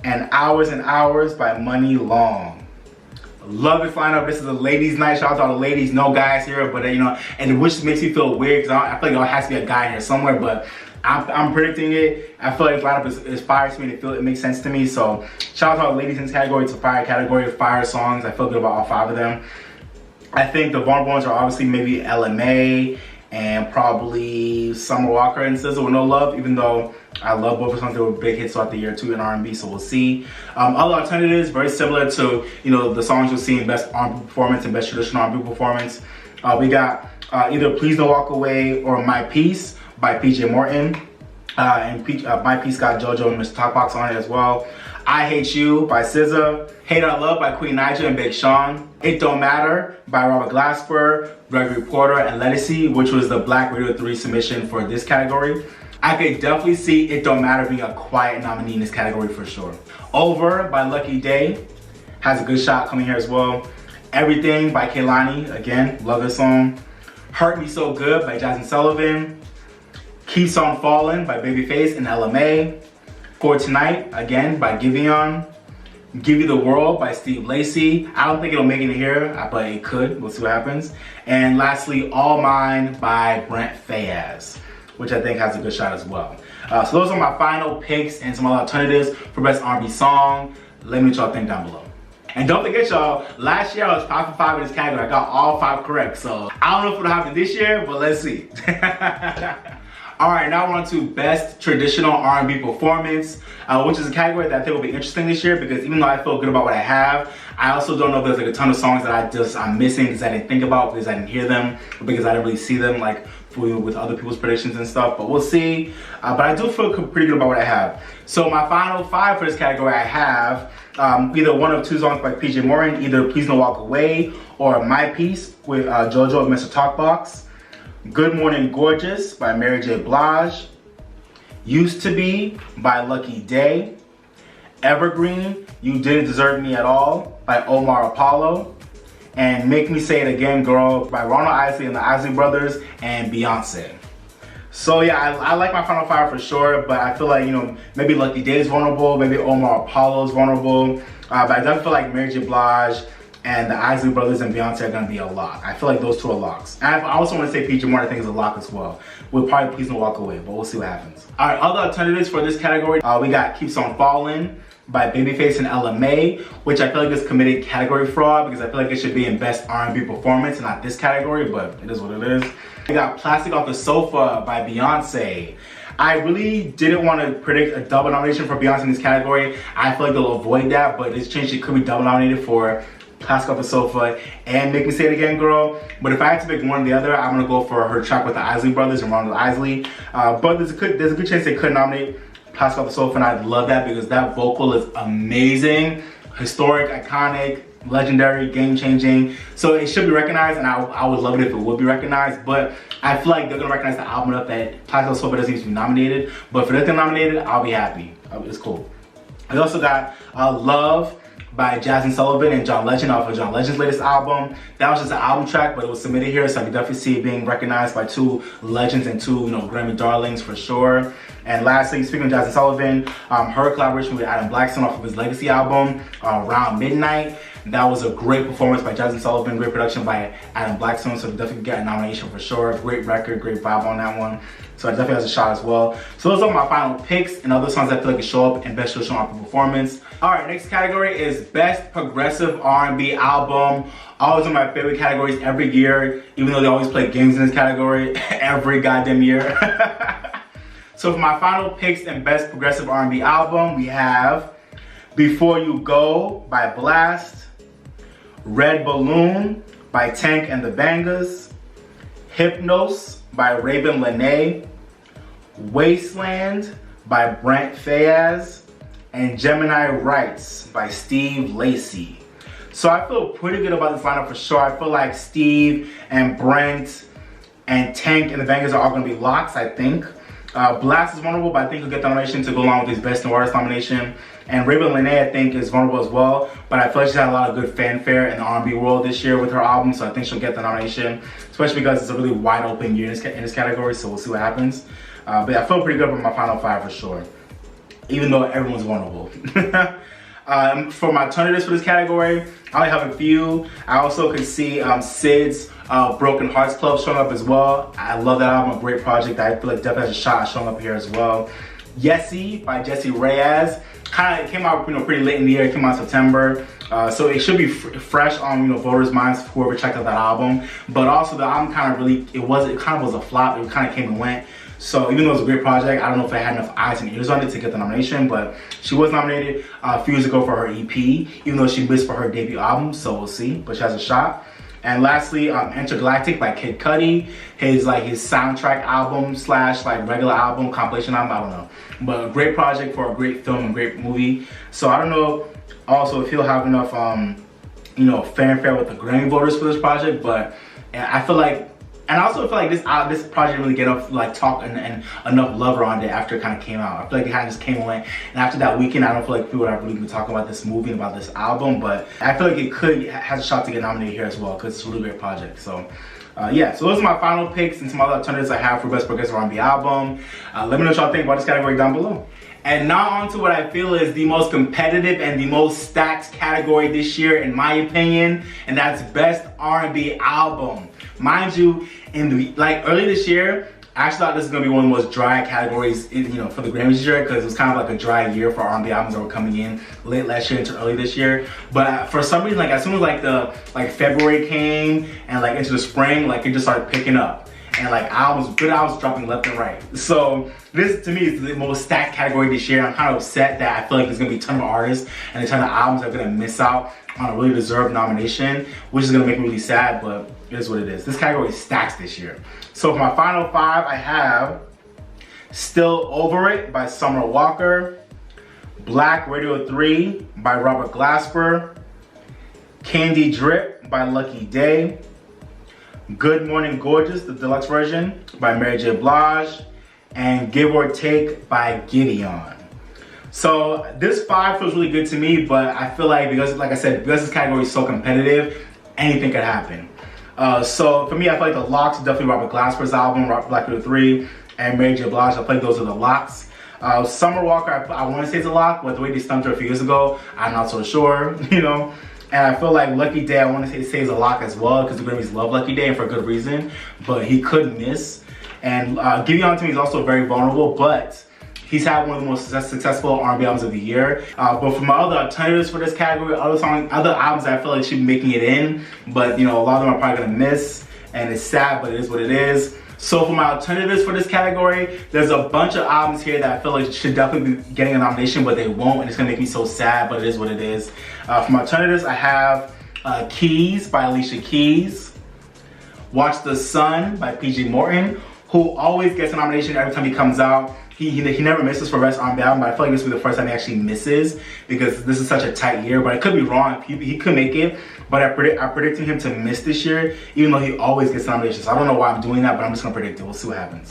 and Hours and Hours by Money Long. Love this lineup. This is a ladies' night. Shout out to all the ladies. No guys here, but you know, and which makes me feel weird because I feel like there has to be a guy here somewhere, but I'm predicting it. I feel like this lineup is fire to me. It makes sense to me. So shout out to all the ladies in this category. It's a fire category, fire songs. I feel good about all 5 of them. I think the vulnerable ones are obviously maybe LMA and probably Summer Walker and SZA with No Love, even though I love both of songs. They were big hits throughout the year too in R&B, so we'll see. Other alternatives, very similar to, you know, the songs you'll see in Best R&B Performance and Best Traditional R&B Performance. We got either Please Don't Walk Away or My Peace by PJ Morton. My Peace got JoJo and Mr. Talkbox on it as well. I Hate You by SZA. Hate I Love by Queen Naija and Big Sean. It Don't Matter by Robert Glasper, Gregory Porter, and Lettucey, which was the Black Radio 3 submission for this category. I could definitely see It Don't Matter being a quiet nominee in this category for sure. Over by Lucky Day has a good shot coming here as well. Everything by Kehlani, again, love this song. Hurt Me So Good by Jazmine Sullivan. Keeps On Falling by Babyface and LMA. For Tonight, again, by Giveon. Give You the World by Steve Lacy. I don't think it'll make it in here, but it could. We'll see what happens. And lastly, All Mine by Brent Faiyaz, which I think has a good shot as well. So those are my final picks and some other alternatives for Best R&B Song. Let me know what y'all think down below. And don't forget, y'all, last year I was 5 for 5 in this category. I got all 5 correct. So I don't know if it'll happen this year, but let's see. All right, now we're on to Best Traditional R&B Performance, which is a category that I think will be interesting this year because even though I feel good about what I have, I also don't know if there's like a ton of songs that I'm missing because I didn't think about, because I didn't hear them, or because I didn't really see them like with other people's predictions and stuff, but we'll see. But I do feel pretty good about what I have. So my final 5 for this category, I have either one of 2 songs by PJ Morton, either Please Don't Walk Away or My Piece with JoJo and Mr. Talkbox, Good Morning Gorgeous by Mary J. Blige, Used to Be by Lucky Day, Evergreen, You Didn't Deserve Me at All by Omar Apollo, and Make Me Say It Again Girl by Ronald Isley and the Isley Brothers and Beyonce. So yeah, I like my final 5 for sure, but I feel like, you know, maybe Lucky Day is vulnerable, maybe Omar Apollo is vulnerable, but I definitely feel like Mary J. Blige and the Isley Brothers and Beyonce are going to be a lock. I feel like those 2 are locks. And I also want to say PJ Morton I think is a lock as well. We'll probably Please Don't Walk Away, but we'll see what happens. All right, other alternatives for this category, we got Keeps On Falling by Babyface and LMA, which I feel like is committed category fraud because I feel like it should be in Best R&B Performance and not this category, but it is what it is. We got Plastic Off the Sofa by Beyonce. I really didn't want to predict a double nomination for Beyonce in this category. I feel like they'll avoid that, but this change it could be double nominated for Plastic Off the Sofa and Make Me Say It Again Girl. But if I had to pick one or the other, I'm gonna go for her track with the Isley Brothers and Ronald Isley. But there's a good chance they could nominate Plastic Off the Sofa, and I'd love that because that vocal is amazing, historic, iconic, legendary, game-changing. So it should be recognized, and I would love it if it would be recognized. But I feel like they're gonna recognize the album enough that Plastic Off the Sofa doesn't need to be nominated. But if it doesn't get nominated, I'll be happy. It's cool. We also got Love by Jasmine Sullivan and John Legend off of John Legend's latest album. That was just an album track, but it was submitted here, so I can definitely see it being recognized by 2 legends and 2, you know, Grammy darlings for sure. And lastly, speaking of Jasmine Sullivan, her collaboration with Adam Blackstone off of his Legacy album, Around Midnight. That was a great performance by Jasmine Sullivan, great production by Adam Blackstone, so definitely get a nomination for sure. Great record, great vibe on that one. So it definitely has a shot as well. So those are my final picks and other songs I feel like can show up in Best Show R&B Performance. All right, next category is Best Progressive R&B Album. Always one of my favorite categories every year, even though they always play games in this category every goddamn year. So for my final picks in Best Progressive R&B Album, we have Before You Go by Blast, Red Balloon by Tank and the Bangas, Hypnos by Raven Lene, Wasteland by Brent Fayez, and Gemini Rights by Steve Lacy. So I feel pretty good about this lineup for sure. I feel like Steve and Brent and Tank and the Bangas are all going to be locks, I think. Blast is vulnerable, but I think he'll get the nomination to go along with his Best New Artist nomination. And Raven Lene, I think, is vulnerable as well, but I feel like she's had a lot of good fanfare in the R&B world this year with her album, so I think she'll get the nomination, especially because it's a really wide open year in this category, so we'll see what happens. But yeah, I feel pretty good with my final 5 for sure, even though everyone's vulnerable. For my alternatives for this category, I only have a few. I also could see Sid's Broken Hearts Club showing up as well. I love that album, a great project. I feel like definitely has a shot showing up here as well. Yessie by Jesse Reyes. Kind of came out, you know, pretty late in the year. It came out in September, so it should be fresh on, you know, voters' minds, whoever checked out that album. But also the album kind of really, it kind of was a flop. It kind of came and went. So even though it was a great project, I don't know if it had enough eyes and ears on it to get the nomination. But she was nominated a few years ago for her EP, even though she missed for her debut album. So we'll see, but she has a shot. And lastly, Intergalactic by Kid Cudi, his soundtrack album / regular album, compilation album, I don't know. But a great project for a great film and great movie. So I don't know also if he'll have enough, you know, fanfare with the Grammy voters for this project, but I feel like, and I also feel like this project really get enough talk and enough love around it after it kind of came out. I feel like it kind of just came and went, and after that weekend, I don't feel like people have really been talking about this movie and about this album, but I feel like it has a shot to get nominated here as well because it's a really great project. So yeah, so those are my final picks and some other alternatives I have for Best Progressive R&B Album. Let me know what y'all think about this category down below. And now on to what I feel is the most competitive and the most stacked category this year, in my opinion, and that's Best R&B Album. Mind you, early this year, I actually thought this was gonna be one of the most dry categories, you know, for the Grammys this year, because it was kind of like a dry year for R&B albums that were coming in late last year into early this year. But for some reason, as soon as February came and into the spring, it just started picking up. And good albums dropping left and right. So this to me is the most stacked category this year. I'm kind of upset that I feel like there's gonna be a ton of artists and a ton of albums that are gonna miss out on a really deserved nomination, which is gonna make me really sad, but it is what it is. This category stacks this year. So for my final 5, I have Still Over It by Summer Walker, Black Radio 3 by Robert Glasper, Candy Drip by Lucky Day, Good Morning Gorgeous, the deluxe version by Mary J. Blige, and Give or Take by Gideon. So this 5 feels really good to me, but I feel like because, like I said, because this category is so competitive, anything could happen. So for me, I feel like the locks are definitely Robert Glasper's album, Black Radio 3, and Mary J. Blige. I feel like those are the locks. Summer Walker, I want to say it's a lock, but the way they stumped her a few years ago, I'm not so sure, you know. And I feel like Lucky Day, I want to say is a lock as well, because the Grammys love Lucky Day, and for good reason, but he couldn't miss. And Gideon to me is also very vulnerable, but he's had one of the most successful R&B albums of the year. But for my other alternatives for this category, other albums that I feel like should be making it in, but you know, a lot of them are probably gonna miss, and it's sad, but it is what it is. So for my alternatives for this category, there's a bunch of albums here that I feel like should definitely be getting a nomination, but they won't, and it's gonna make me so sad, but it is what it is. For my alternatives, I have Keys by Alicia Keys, Watch the Sun by PG Morton, who always gets a nomination every time he comes out. He never misses for Best R&B Album, but I feel like this will be the first time he actually misses because this is such a tight year. But I could be wrong. He could make it, but I'm predicting him to miss this year, even though he always gets nominations. So I don't know why I'm doing that, but I'm just gonna predict it. We'll see what happens.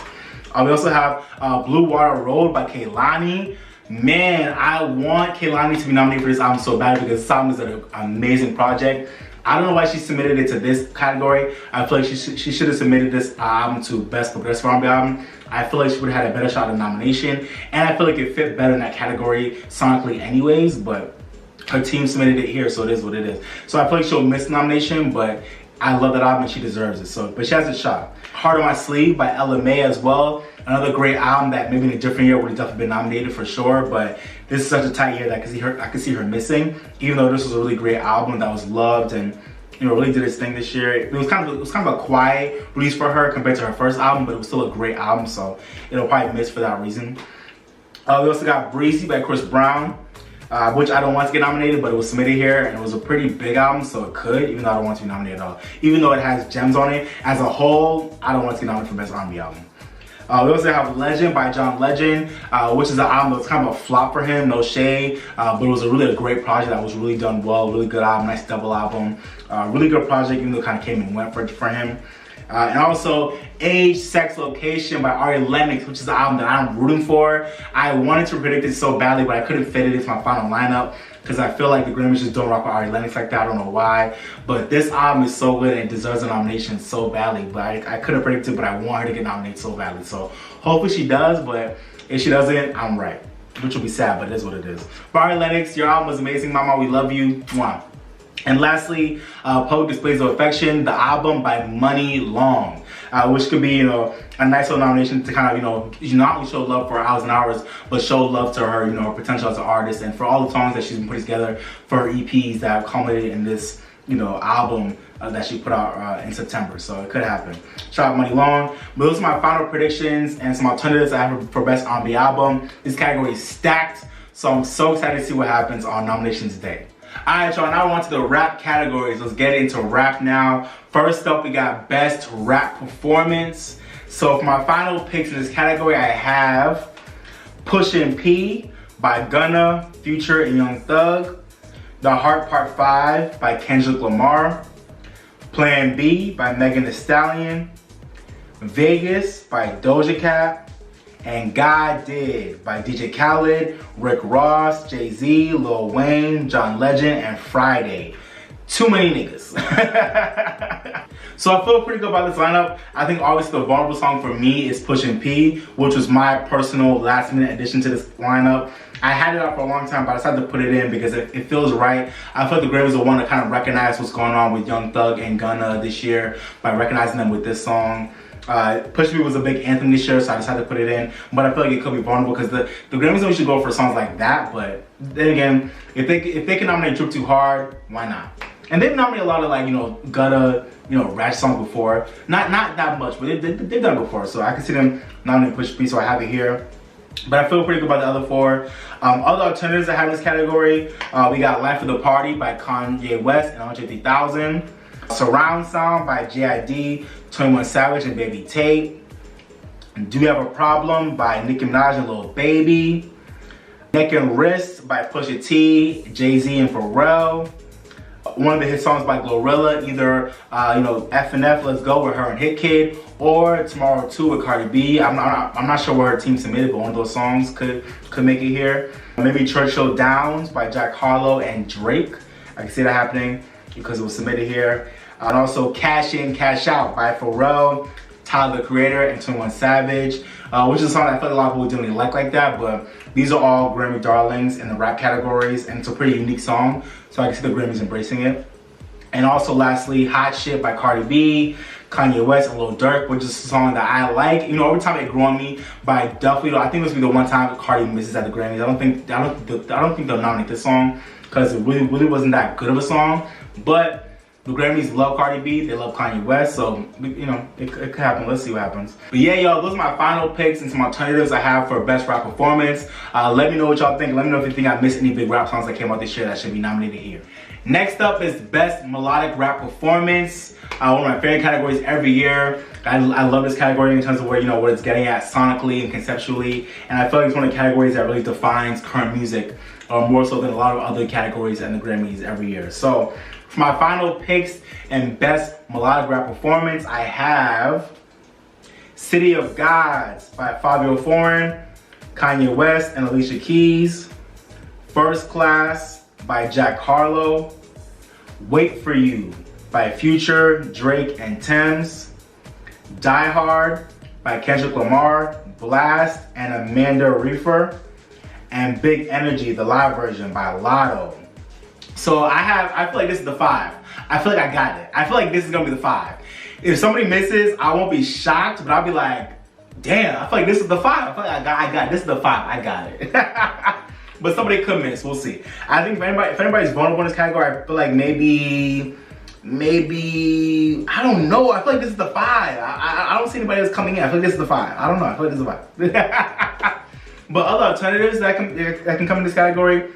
We also have Blue Water Road by Kehlani. Man, I want Kehlani to be nominated for this album so bad because this album is an amazing project. I don't know why she submitted it to this category. I feel like she should have submitted this album to Best Progressive R&B Album. I feel like she would have had a better shot at nomination, and I feel like it fit better in that category sonically anyways, but her team submitted it here, so it is what it is. So I feel like she'll miss nomination, but I love that album and she deserves it. So, but she has a shot. Heart on My Sleeve by Ella Mai as well. Another great album that maybe in a different year would have definitely been nominated for sure, but this is such a tight year that I could see her missing, even though this was a really great album that was loved and, you know, really did its thing this year. It was kind of a quiet release for her compared to her first album, but it was still a great album, so it'll probably miss for that reason. We also got Breezy by Chris Brown, which I don't want to get nominated, but it was submitted here, and it was a pretty big album, so it could, even though I don't want to be nominated at all. Even though it has gems on it, as a whole, I don't want to get nominated for Best R&B Album. We also have Legend by John Legend, which is an album that's kind of a flop for him, no shade, but it was a great project that was really done well, really good album, nice double album, really good project, even though it kind of came and went for him. And also Age, Sex, Location by Ari Lennox, which is an album that I'm rooting for. I wanted to predict it so badly, but I couldn't fit it into my final lineup because I feel like the Grammys just don't rock with Ari Lennox like that. I don't know why, but this album is so good and it deserves a nomination so badly. But I couldn't predict it, but I want her to get nominated so badly. So hopefully she does, but if she doesn't, I'm right, which will be sad, but it is what it is. But Ari Lennox, your album was amazing, Mama. We love you. Mwah. And lastly, Public Displays of Affection, the album by Money Long, which could be, you know, a nice little nomination to kind of, you not only show love for Hours and Hours, but show love to her, her potential as an artist, and for all the songs that she's been putting together for her EPs that have culminated in this, album that she put out in September. So it could happen. Shout out Money Long. But those are my final predictions and some alternatives I have for Best R&B Album. This category is stacked, so I'm so excited to see what happens on nominations day. Alright, y'all, now we're on to the rap categories. Let's get into rap now. First up, we got Best Rap Performance. So for my final picks in this category, I have Pushin' P by Gunna, Future, and Young Thug, The Heart Part 5 by Kendrick Lamar, Plan B by Megan Thee Stallion, Vegas by Doja Cat, and God Did by DJ Khaled, Rick Ross, Jay-Z, Lil Wayne, John Legend, and Friday. Too many niggas. So I feel pretty good about this lineup. I think obviously the vulnerable song for me is Pushin' P, which was my personal last minute addition to this lineup. I had it out for a long time, but I decided to put it in because it feels right. I feel like the Grammys will want to kind of recognize what's going on with Young Thug and Gunna this year by recognizing them with this song. Push Me was a big anthem this year, so I decided to put it in. But I feel like it could be vulnerable because the Grammys don't usually go for songs like that. But then again, if they can nominate Drip Too Hard, why not? And they've nominated a lot of Gunna, Ratchet songs before. Not that much, but they've done it before. So I can see them nominating Push Me, so I have it here. But I feel pretty good about the other four. Other alternatives I have in this category, we got Life of the Party by Kanye West and Andre 3000. Surround Sound by JID, 21 Savage and Baby Tate. Do You Have a Problem by Nicki Minaj and Lil Baby. Neck and Wrist by Pusha T, Jay-Z and Pharrell. One of the hit songs by Glorilla, either F&F, Let's Go with her and Hit Kid, or Tomorrow 2 with Cardi B. I'm not sure where her team submitted, but one of those songs could make it here. Maybe Churchill Downs by Jack Harlow and Drake. I can see that happening because it was submitted here. And also Cash In, Cash Out by Pharrell, Tyler the Creator, and 21 Savage, which is a song that I feel like a lot of people didn't really like that, but these are all Grammy darlings in the rap categories, and it's a pretty unique song, so I can see the Grammys embracing it. And also lastly, Hot Shit by Cardi B, Kanye West, and Lil Durk, which is a song that I like. Every time it grew on me, but I definitely, I think this will be the one time Cardi misses at the Grammys. I don't think they'll nominate this song because it really wasn't that good of a song. But the Grammys love Cardi B, they love Kanye West, so it could happen. Let's see what happens. But yeah, y'all, those are my final picks and some alternatives I have for Best Rap Performance. Let me know what y'all think. Let me know if you think I missed any big rap songs that came out this year that should be nominated here. Next up is Best Melodic Rap Performance. One of my favorite categories every year. I love this category in terms of where what it's getting at sonically and conceptually, and I feel like it's one of the categories that really defines current music, more so than a lot of other categories in the Grammys every year. So for my final picks and Best Melodic Rap Performance, I have City of Gods by Fabio Foreign, Kanye West, and Alicia Keys. First Class by Jack Harlow. Wait For You by Future, Drake, and Thames. Die Hard by Kendrick Lamar, Blast, and Amanda Reefer. And Big Energy, the live version by Lotto. So I feel like this is the 5. I feel like I got it. I feel like this is gonna be the 5. If somebody misses, I won't be shocked, but I'll be like, damn, I feel like this is the 5. I feel like I got it. This is the 5. I got it. But somebody could miss. We'll see. I think if anybody's vulnerable in this category, I feel like maybe I don't know. I feel like this is the 5. I don't see anybody else coming in. I feel like this is the 5. I don't know. I feel like this is the 5. But other alternatives that can come in this category,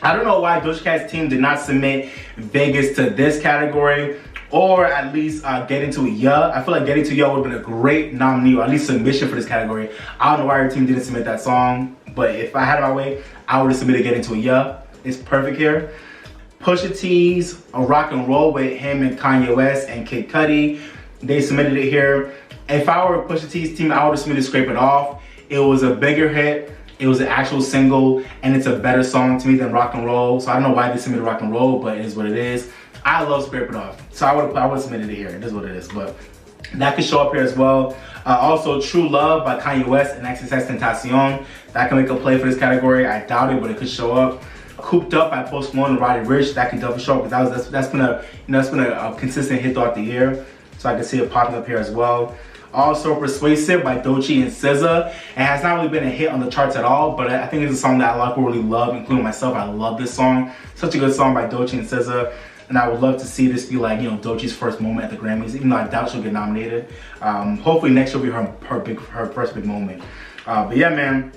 I don't know why Doja Cat's team did not submit Vegas to this category, or at least Get Into Ya. I feel like Get Into Ya would have been a great nominee, or at least submission for this category. I don't know why your team didn't submit that song, but if I had it my way, I would have submitted Get Into Ya. It's perfect here. Pusha T's A Rock and Roll with him and Kanye West and Kid Cudi. They submitted it here. If I were Pusha T's team, I would have submitted Scrape It Off. It was a bigger hit. It was an actual single, and it's a better song to me than Rock and Roll. So I don't know why they submitted Rock and Roll, but it is what it is. I love Scrape It Off, so I would have submitted it here. It is what it is, but that could show up here as well. Also, True Love by Kanye West and XXXTentacion. That can make a play for this category. I doubt it, but it could show up. Cooped Up by Post Malone and Roddy Ricch. That could definitely show up because that's been a consistent hit throughout the year. So I can see it popping up here as well. Also, Persuasive by Doechii and SZA. It has not really been a hit on the charts at all, but I think it's a song that a lot of people really love, including myself. I love this song. Such a good song by Doechii and SZA. And I would love to see this be like, Doechii's first moment at the Grammys, even though I doubt she'll get nominated. Hopefully next will be her first big moment. But yeah, man.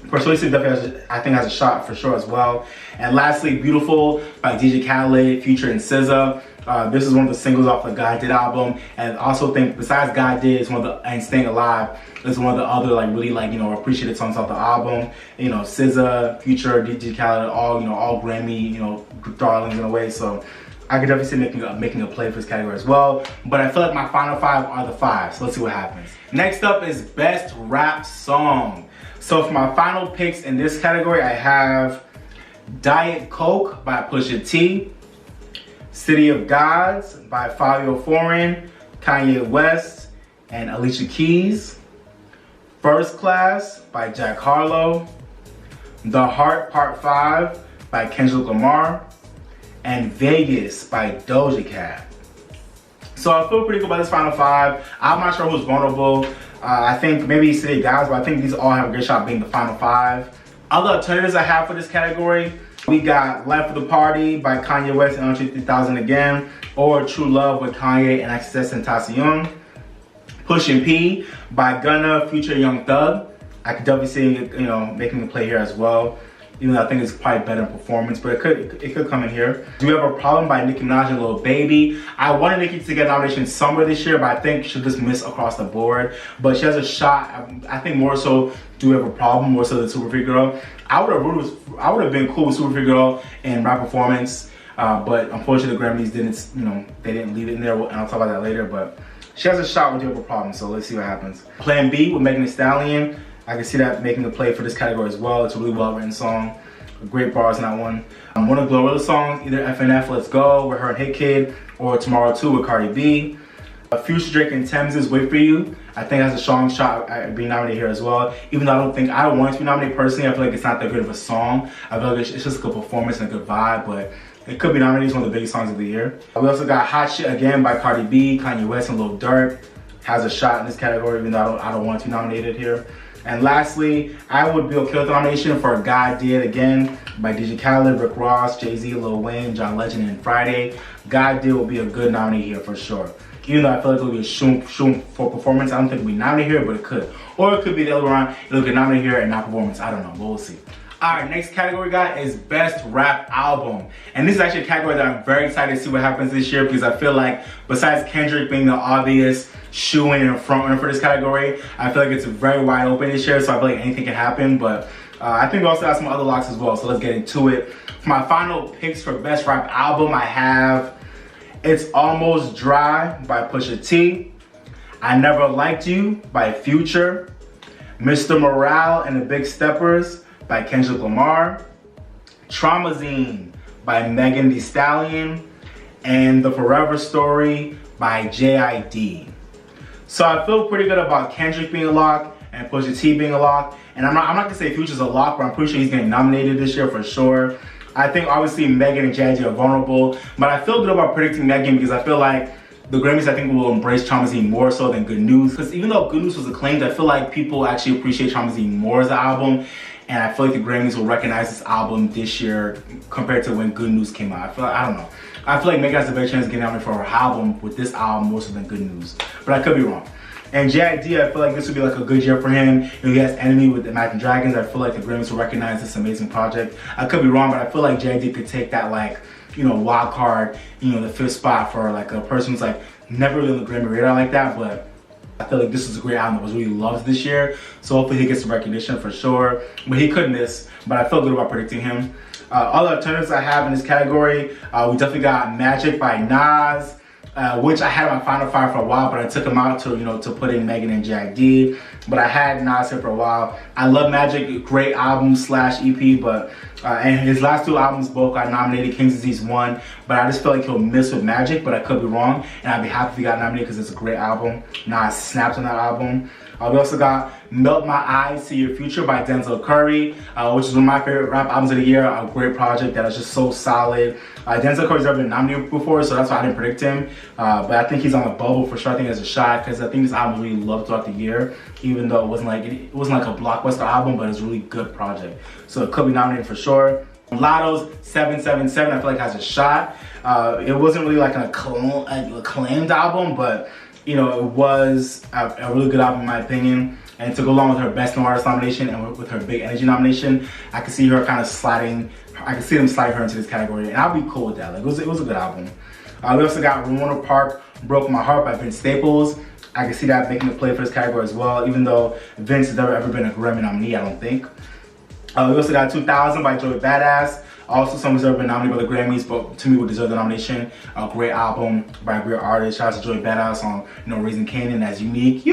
Persuasive definitely I think has a shot for sure as well. And lastly, Beautiful by DJ Khaled, Future, and SZA. This is one of the singles off the God Did album, and I also think besides God Did, it's one of the, and Staying Alive is one of the other really appreciated songs off the album. SZA, Future, DJ Khaled, all Grammy darlings in a way. So I could definitely see making a play for this category as well. But I feel like my final 5 are the 5. So let's see what happens. Next up is Best Rap Song. So for my final picks in this category, I have Diet Coke by Pusha T, City of Gods by Fabio Foreign, Kanye West, and Alicia Keys, First Class by Jack Harlow, The Heart Part 5 by Kendrick Lamar, and Vegas by Doja Cat. So I feel pretty good about this final 5. I'm not sure who's vulnerable. I think maybe City of Gods, but I think these all have a good shot being the final 5. Other alternatives I have for this category, we got Life of the Party by Kanye West and Andre 3000 again, or True Love with Kanye and XXXTentacion. Pushin' P by Gunna, Future, Young Thug. I could definitely see making a play here as well. even though I think it's probably better in performance, but it could come in here. Do You Have a Problem by Nicki Minaj and Lil Baby. I wanted Nicki to get a nomination somewhere this year, but I think she'll just miss across the board. But she has a shot. I think more so Do You Have a Problem, more so than Super Freak Girl. I would have been cool with Super Freak Girl and rap performance, but unfortunately the Grammys didn't, they didn't leave it in there, and I'll talk about that later. But she has a shot with Do You Have a Problem, so let's see what happens. Plan B with Megan Thee Stallion. I can see that making the play for this category as well. It's a really well written song. Great bars in that one. One of Glorilla's songs, either FNF Let's Go with her and Hit Kid, or Tomorrow 2 with Cardi B. Future Drake and Thames' Wait For You. I think has a strong shot at being nominated here as well. Even though I don't want it to be nominated personally, I feel like it's not that good of a song. I feel like it's just a good performance and a good vibe, but it could be nominated as one of the biggest songs of the year. We also got Hot Shit Again by Cardi B, Kanye West, and Lil Durk. Has a shot in this category, even though I don't want to be nominated here. And lastly, I would be okay with the nomination for God Did Again by Doja Cat, Rick Ross, Jay-Z, Lil Wayne, John Legend, and Friday. God Did will be a good nominee here for sure. Even though I feel like it'll be a shoom for performance, I don't think it'll be nominated here, but it could. Or it could be the other way around, it'll get nominated here and not performance. I don't know, but we'll see. Alright, next category, guys, is Best Rap Album. And this is actually a category that I'm very excited to see what happens this year, because I feel like besides Kendrick being the obvious shoe-in and front-runner for this category, I feel like it's very wide open this year, so I feel like anything can happen. But I think we also have some other locks as well, so let's get into it. For my final picks for Best Rap Album, I have It's Almost Dry by Pusha T, I Never Liked You by Future, Mr. Morale and the Big Steppers by Kendrick Lamar, Traumazine by Megan Thee Stallion, and The Forever Story by J.I.D. So I feel pretty good about Kendrick being a lock and Pusha T being a lock. And I'm not gonna say Future's a lock, but I'm pretty sure he's getting nominated this year for sure. I think obviously Megan and J.I.D. are vulnerable, but I feel good about predicting Megan because I feel like the Grammys, I think, will embrace Traumazine more so than Good News. Because even though Good News was acclaimed, I feel like people actually appreciate Traumazine more as an album. And I feel like the Grammys will recognize this album this year compared to when Good News came out. I don't know. I feel like Megan has a better chance of getting nominated for her album with this album more so than Good News. But I could be wrong. And J.I.D., I feel like this would be like a good year for him. He has Enemy with Imagine Dragons. I feel like the Grammys will recognize this amazing project. I could be wrong, but I feel like J.I.D. could take that, like, wild card, the fifth spot for like a person who's like never really on the Grammy radar like that. But I feel like this is a great album that was really loved this year. So hopefully he gets some recognition for sure. But he could miss, but I feel good about predicting him. Other alternatives I have in this category, we definitely got Magic by Nas, which I had on my final five for a while, but I took him out to put in Megan and J.I.D. But I had Nas here for a while. I love Magic, great album / EP, but and his last two albums both got nominated. King's Disease won, but I just feel like he'll miss with Magic, but I could be wrong, and I'd be happy if he got nominated because it's a great album. Nas snaps on that album. We also got Melt My Eyes, See Your Future by Denzel Curry, which is one of my favorite rap albums of the year. A great project that is just so solid. Denzel Curry's never been nominated before, so that's why I didn't predict him. But I think he's on the bubble for sure. I think there's a shot because I think this album was really loved throughout the year, even though it wasn't like a blockbuster album, but it's a really good project. So it could be nominated for sure. Lotto's 777 I feel like has a shot. It wasn't really like an acclaimed album, but it was a really good album in my opinion. And to go along with her Best New Artist nomination and with her Big Energy nomination, I could see her kind of sliding. I could see them sliding her into this category, and I'll be cool with that. Like it was a good album. We also got Ramona Park, Broke My Heart by Vince Staples. I can see that making a play for this category as well, even though Vince has never ever been a Grammy nominee, I don't think. We also got 2000 by Joey Badass. Also, someone who's never been nominated by the Grammys, but to me would deserve the nomination. A great album by a great artist. Shout out to Joey Badass on Raising Kanan as Unique.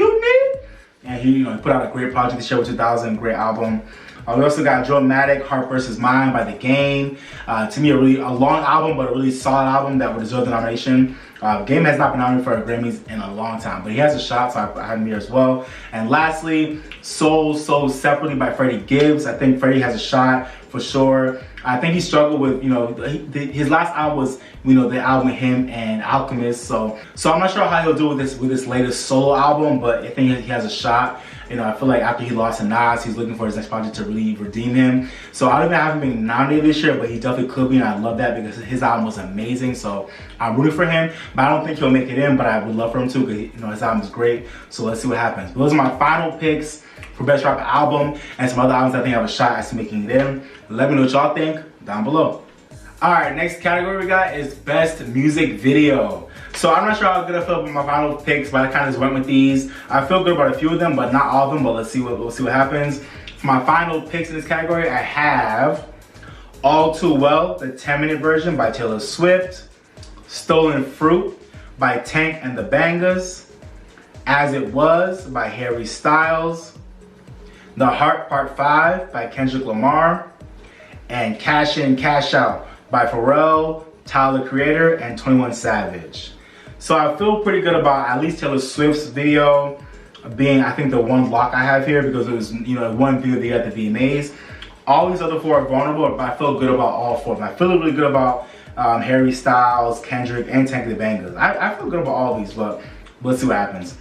And he put out a great project this year with 2000, great album. We also got Dramatic, Heart vs. Mind by The Game. To me, a long album, but a really solid album that would deserve the nomination. Game has not been nominated for Grammys in a long time, but he has a shot, so I have him here as well. And lastly, Soul Separately by Freddie Gibbs. I think Freddie has a shot for sure. I think he struggled with, his last album was, the album with him and Alchemist. So I'm not sure how he'll do with this latest solo album, but I think he has a shot. I feel like after he lost to Nas, he's looking for his next project to really redeem him. So I don't even have him being nominated this year, but he definitely could be, and I love that because his album was amazing. So I'm rooting for him, but I don't think he'll make it in, but I would love for him to because his album is great. So let's see what happens. But those are my final picks for for Best Rap Album, and some other albums I think have a shot at making it in. Let me know what y'all think down below. Alright, next category we got is Best Music Video. So I'm not sure how good I feel with my final picks, but I kind of just went with these. I feel good about a few of them, but not all of them, but let's see what happens. For my final picks in this category, I have All Too Well, the 10-minute version by Taylor Swift, Stolen Fruit by Tank and the Bangers, As It Was by Harry Styles, The Heart Part 5 by Kendrick Lamar, and Cash In, Cash Out by Pharrell, Tyler the Creator, and 21 Savage. So I feel pretty good about at least Taylor Swift's video being, I think, the one lock I have here because it was, you know, one video they at the VMAs. All these other four are vulnerable, but I feel good about all four of them. I feel really good about Harry Styles, Kendrick, and Tank the Bangers. I feel good about all these, but let's see what happens.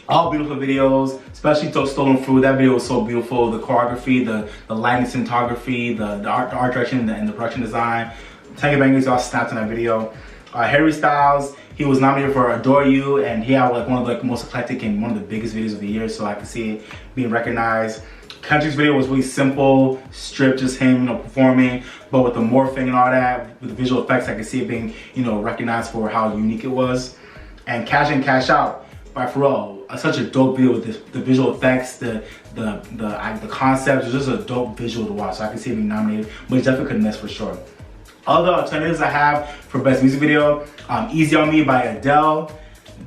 All beautiful videos, especially Stolen Fruit. That video was so beautiful. The choreography, the lighting, cinematography, the art direction, and the production design. Tank the Bangers all snapped in that video. Harry Styles, he was nominated for Adore You, and he had like one of the most eclectic and one of the biggest videos of the year, so I could see it being recognized. Kendrick's video was really simple, stripped, just him, you know, performing, but with the morphing and all that, with the visual effects, I could see it being, you know, recognized for how unique it was. And Cash In, Cash Out by Pharrell, such a dope video with the visual effects, the concept. It's just a dope visual to watch, so I can see it being nominated, but it definitely could miss for sure. Other alternatives I have for Best Music Video, Easy On Me by Adele.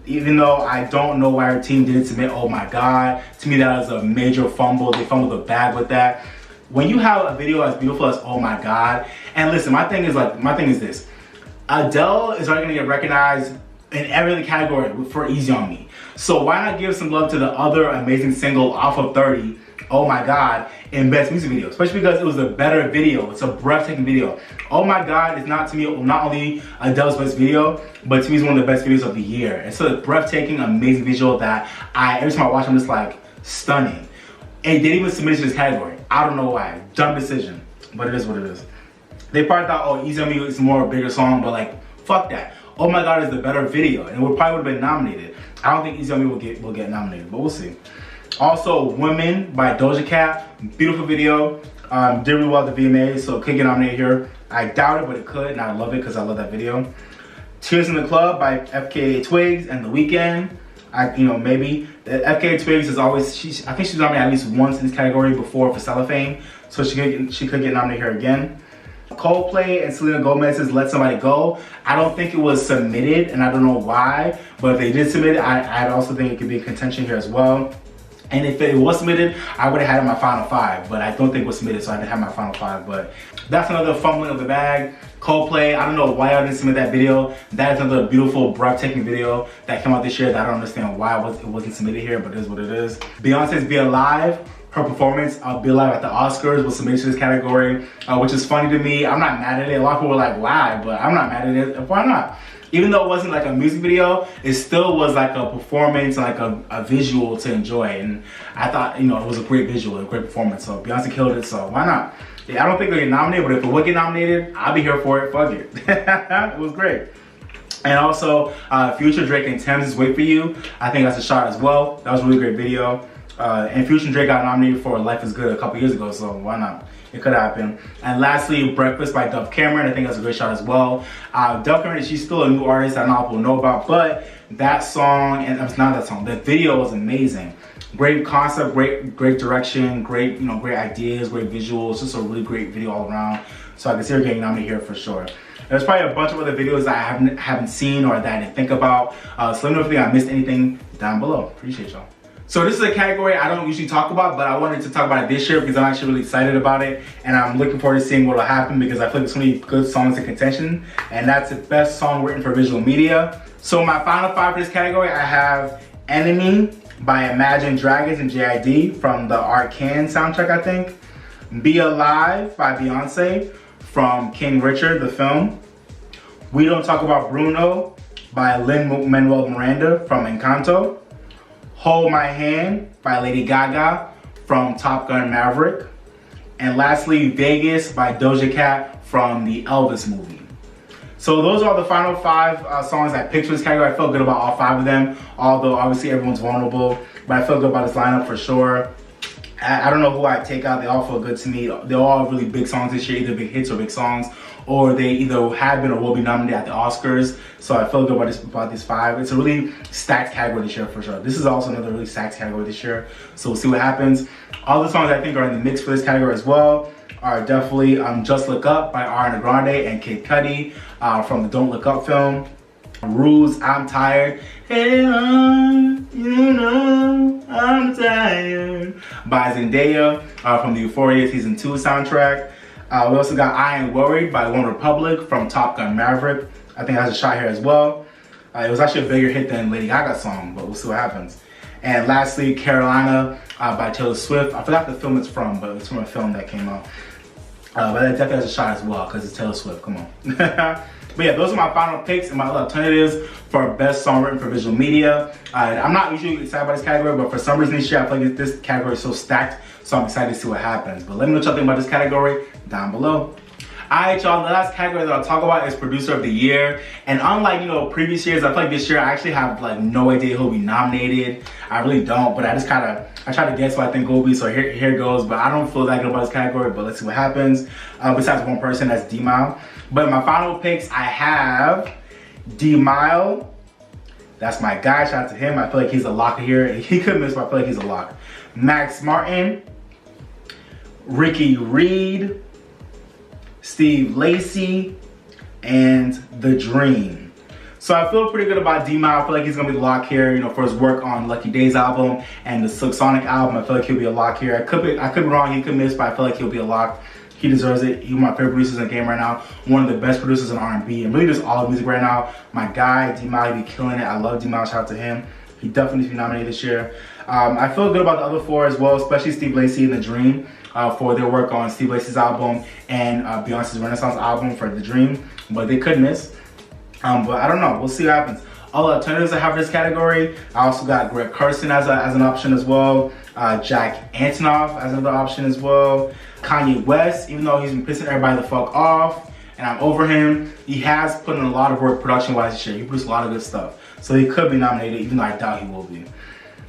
Even though I don't know why her team didn't submit Oh My God, to me that was a major fumble. They fumbled the bag with that. When you have a video as beautiful as Oh My God, and listen, my thing is this. Adele is already gonna get recognized in every other category for Easy On Me. So why not give some love to the other amazing single off of 30, Oh My God, in Best Music Video, especially because it was a better video. It's a breathtaking video. Oh My God is not, to me, not only Adele's best video, but to me it's one of the best videos of the year. It's a breathtaking, amazing visual that every time I watch, I'm just like, stunning. And they didn't even submit to this category. I don't know why. Dumb decision, but it is what it is. They probably thought, oh, Easy On Me is more a bigger song, but like, fuck that. Oh My God is the better video, and it probably would have been nominated. I don't think Easy On Me will get nominated, but we'll see. Also, Women by Doja Cat, beautiful video. Did really well at the VMAs, so it could get nominated here. I doubt it, but it could, and I love it because I love that video. Tears in the Club by FKA Twigs and The Weeknd. Maybe. FKA Twigs is always, I think she's nominated at least once in this category before for Cellophane, so she could get nominated here again. Coldplay and Selena Gomez's Let Somebody Go. I don't think it was submitted, and I don't know why, but if they did submit it, I also think it could be in contention here as well. And if it was submitted, I would have had it in my final 5, but I don't think it was submitted, so I didn't have my final 5. But that's another fumbling of the bag. Coldplay, I don't know why I didn't submit that video. That is another beautiful, breathtaking video that came out this year that I don't understand why it wasn't submitted here, but it is what it is. Beyonce's Be Alive, her performance of Be Alive at the Oscars was submitted to this category, which is funny to me. I'm not mad at it. A lot of people were like, why? But I'm not mad at it. Why not? Even though it wasn't like a music video, it still was like a performance, like a visual to enjoy. And I thought, you know, it was a great visual, a great performance. So Beyonce killed it, so why not? Yeah, I don't think they'll get nominated, but if it would get nominated, I'll be here for it. Fuck it. It was great. And also, Future, Drake, and Thames' Wait For You. I think that's a shot as well. That was a really great video. And Future and Drake got nominated for Life Is Good a couple years ago, so why not? It could happen. And lastly, Breakfast by Dove Cameron. I think that's a great shot as well. Dove Cameron, she's still a new artist that not a lot of people know about, but that song, and it's not that song, the video was amazing. Great concept, great direction, great, great ideas, great visuals, just a really great video all around. So I consider getting nominated here for sure. There's probably a bunch of other videos that I haven't seen or that I didn't think about. So let me know if I missed anything down below. Appreciate y'all. So this is a category I don't usually talk about, but I wanted to talk about it this year because I'm actually really excited about it, and I'm looking forward to seeing what will happen because I feel like there's so many good songs in contention, and that's the best song written for visual media. So my final 5 for this category, I have Enemy by Imagine Dragons and JID from the Arcane soundtrack, I think. Be Alive by Beyonce from King Richard, the film. We Don't Talk About Bruno by Lin-Manuel Miranda from Encanto. Hold My Hand by Lady Gaga from Top Gun Maverick. And lastly, Vegas by Doja Cat from the Elvis movie. So those are the final 5 songs I picked for this category. I felt good about all 5 of them, although obviously everyone's vulnerable, but I felt good about this lineup for sure. I don't know who I take out. They all feel good to me. They're all really big songs this year, either big hits or big songs, or they either have been or will be nominated at the Oscars. So I feel good about these 5. It's a really stacked category this year for sure. This is also another really stacked category this year. So we'll see what happens. All the songs I think are in the mix for this category as well are definitely Just Look Up by Ariana Grande and Kid Cudi from the Don't Look Up film. Rules, I'm Tired. Hey, you know I'm tired by Zendaya from the Euphoria Season 2 soundtrack. We also got I Ain't Worried by One Republic from Top Gun Maverick. I think it has a shot here as well. It was actually a bigger hit than Lady Gaga's song, but we'll see what happens. And lastly, Carolina by Taylor Swift. I forgot the film it's from, but it's from a film that came out. But that definitely has a shot as well, because it's Taylor Swift, come on. But yeah, those are my final picks and my alternatives for best song written for visual media. I'm not usually excited about this category, but for some reason this year I feel like this category is so stacked, so I'm excited to see what happens. But let me know what y'all think about this category down below. Alright y'all, the last category that I'll talk about is Producer of the Year. And unlike, you know, previous years, I feel like this year I actually have like no idea who'll be nominated. I really don't, but I try to guess what I think will be, so here it goes. But I don't feel that good about this category, but let's see what happens. Besides one person, that's D-Mile. But my final picks, I have D-Mile. That's my guy, shout out to him. I feel like he's a lock here. He could miss, but I feel like he's a lock. Max Martin, Ricky Reed, Steve Lacy, and The Dream. So I feel pretty good about D-Mile. I feel like he's gonna be the lock here, you know, for his work on Lucky Days album and the Silk Sonic album. I feel like he'll be a lock here. I could be wrong, he could miss, but I feel like he'll be a lock. He deserves it. He's one of my favorite producers in the game right now. One of the best producers in R&B and really just all of music right now. My guy, D-Mile, he be killing it. I love D-Mile, shout out to him. He definitely needs to be nominated this year. I feel good about the other 4 as well, especially Steve Lacy and The Dream for their work on Steve Lacy's album and Beyonce's Renaissance album for The Dream, but they could miss. But I don't know, we'll see what happens. All the alternatives I have for this category, I also got Greg Kurstin as an option as well, Jack Antonoff as another option as well, Kanye West, even though he's been pissing everybody the fuck off, and I'm over him, he has put in a lot of work production-wise this year. He produced a lot of good stuff, so he could be nominated, even though I doubt he will be.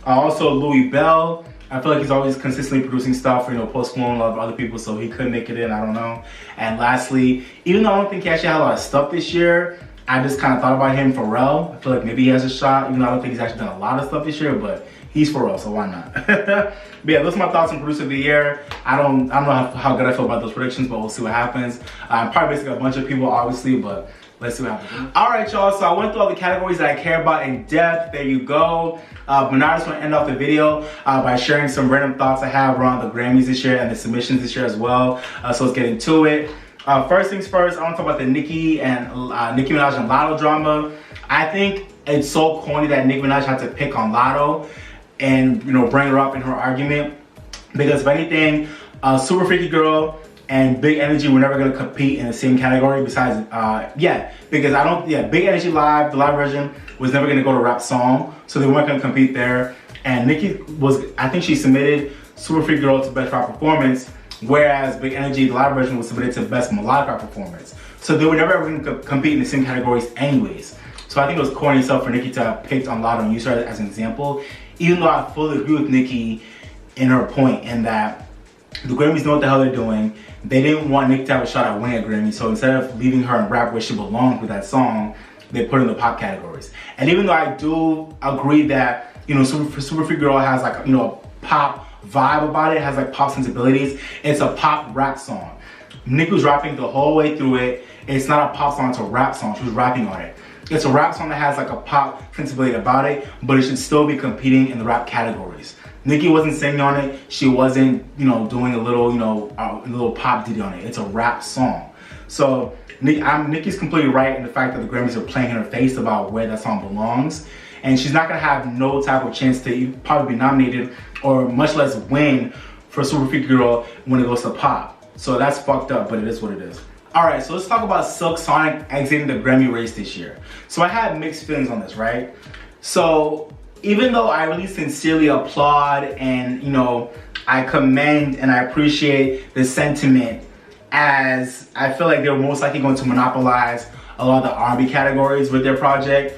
Also, Louis Bell, I feel like he's always consistently producing stuff for, you know, Post Malone and a lot of other people, so he could make it in, I don't know. And lastly, even though I don't think he actually had a lot of stuff this year, I just kind of thought about him, Pharrell. I feel like maybe he has a shot, even though I don't think he's actually done a lot of stuff this year, but he's Pharrell, so why not? But yeah, those are my thoughts on Producer of the Year. I don't know how good I feel about those predictions, but we'll see what happens. Probably basically a bunch of people, obviously, but let's see what happens. All right, y'all, so I went through all the categories that I care about in depth. There you go. But now I just want to end off the video by sharing some random thoughts I have around the Grammys this year and the submissions this year as well. So let's get into it. First things first, I want to talk about the Nicki Minaj and Latto drama. I think it's so corny that Nicki Minaj had to pick on Latto and, you know, bring her up in her argument. Because if anything, Super Freaky Girl and Big Energy were never going to compete in the same category besides, Big Energy Live, the live version, was never going to go to rap song, so they weren't going to compete there. And Nicki I think she submitted Super Freaky Girl to Best Rap Performance, whereas Big Energy, the live version, was submitted to Best Melodic Rap Performance. So they were never ever going to compete in the same categories anyways. So I think it was corny stuff for Nicki to have picked on Latto and use her as an example, even though I fully agree with Nicki in her point in that the Grammys know what the hell they're doing. They didn't want Nicki to have a shot at winning a Grammy, so instead of leaving her in rap where she belonged with that song, they put her in the pop categories. And even though I do agree that, you know, Super Freaky Girl has like, you know, a pop vibe about it, has like pop sensibilities, it's a pop rap song. Nicki was rapping the whole way through it. It's not a pop song, it's a rap song. She was rapping on it. It's a rap song that has like a pop sensibility about it, but it should still be competing in the rap categories. Nicki wasn't singing on it. She wasn't, you know, doing a little, you know, a little pop ditty on it. It's a rap song. So Nicki's completely right in the fact that the Grammys are playing in her face about where that song belongs. And she's not gonna have no type of chance to probably be nominated or much less win for Super Freaky Girl when it goes to pop. So that's fucked up, but it is what it is. Alright, so let's talk about Silk Sonic exiting the Grammy race this year. So I had mixed feelings on this, right? So even though I really sincerely applaud and, you know, I commend and I appreciate the sentiment, as I feel like they're most likely going to monopolize a lot of the R&B categories with their project.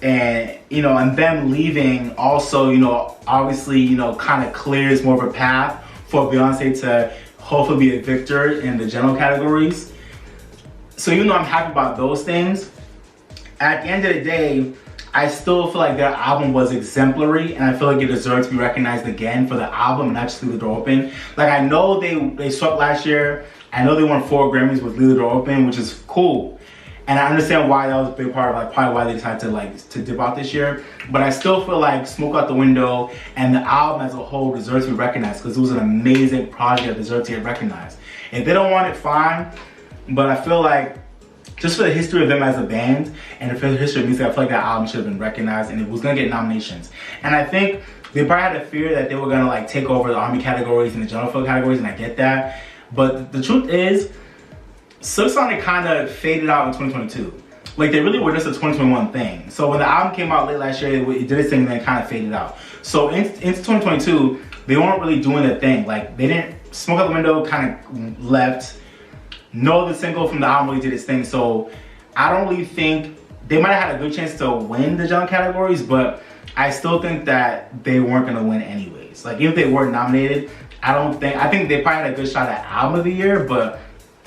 And, you know, and them leaving also, you know, obviously, you know, kind of clears more of a path for Beyonce to hopefully be a victor in the general categories. So even though I'm happy about those things, at the end of the day, I still feel like their album was exemplary, and I feel like it deserves to be recognized again for the album and not just Leave the Door Open. Like, I know they swept last year. I know they won 4 Grammys with Leave the Door Open, which is cool. And I understand why that was a big part of like probably why they decided to dip out this year. But I still feel like Smoke Out the Window and the album as a whole deserves to be recognized because it was an amazing project that deserves to get recognized. If they don't want it, fine. But I feel like just for the history of them as a band and for the history of music, I feel like that album should have been recognized and it was gonna get nominations. And I think they probably had a fear that they were gonna like take over the R&B categories and the general field categories, and I get that. But the truth is, Silk Sonic kind of faded out in 2022. Like, they really were just a 2021 thing. So when the album came out late last year, it did its thing and then kind of faded out. So into 2022, they weren't really doing the thing. Like, they didn't, Smoke Out the Window kind of left. No other single from the album really did its thing. So I don't really think, they might have had a good chance to win the genre categories, but I still think that they weren't gonna win anyways. Like, even if they weren't nominated, I think they probably had a good shot at Album of the Year, but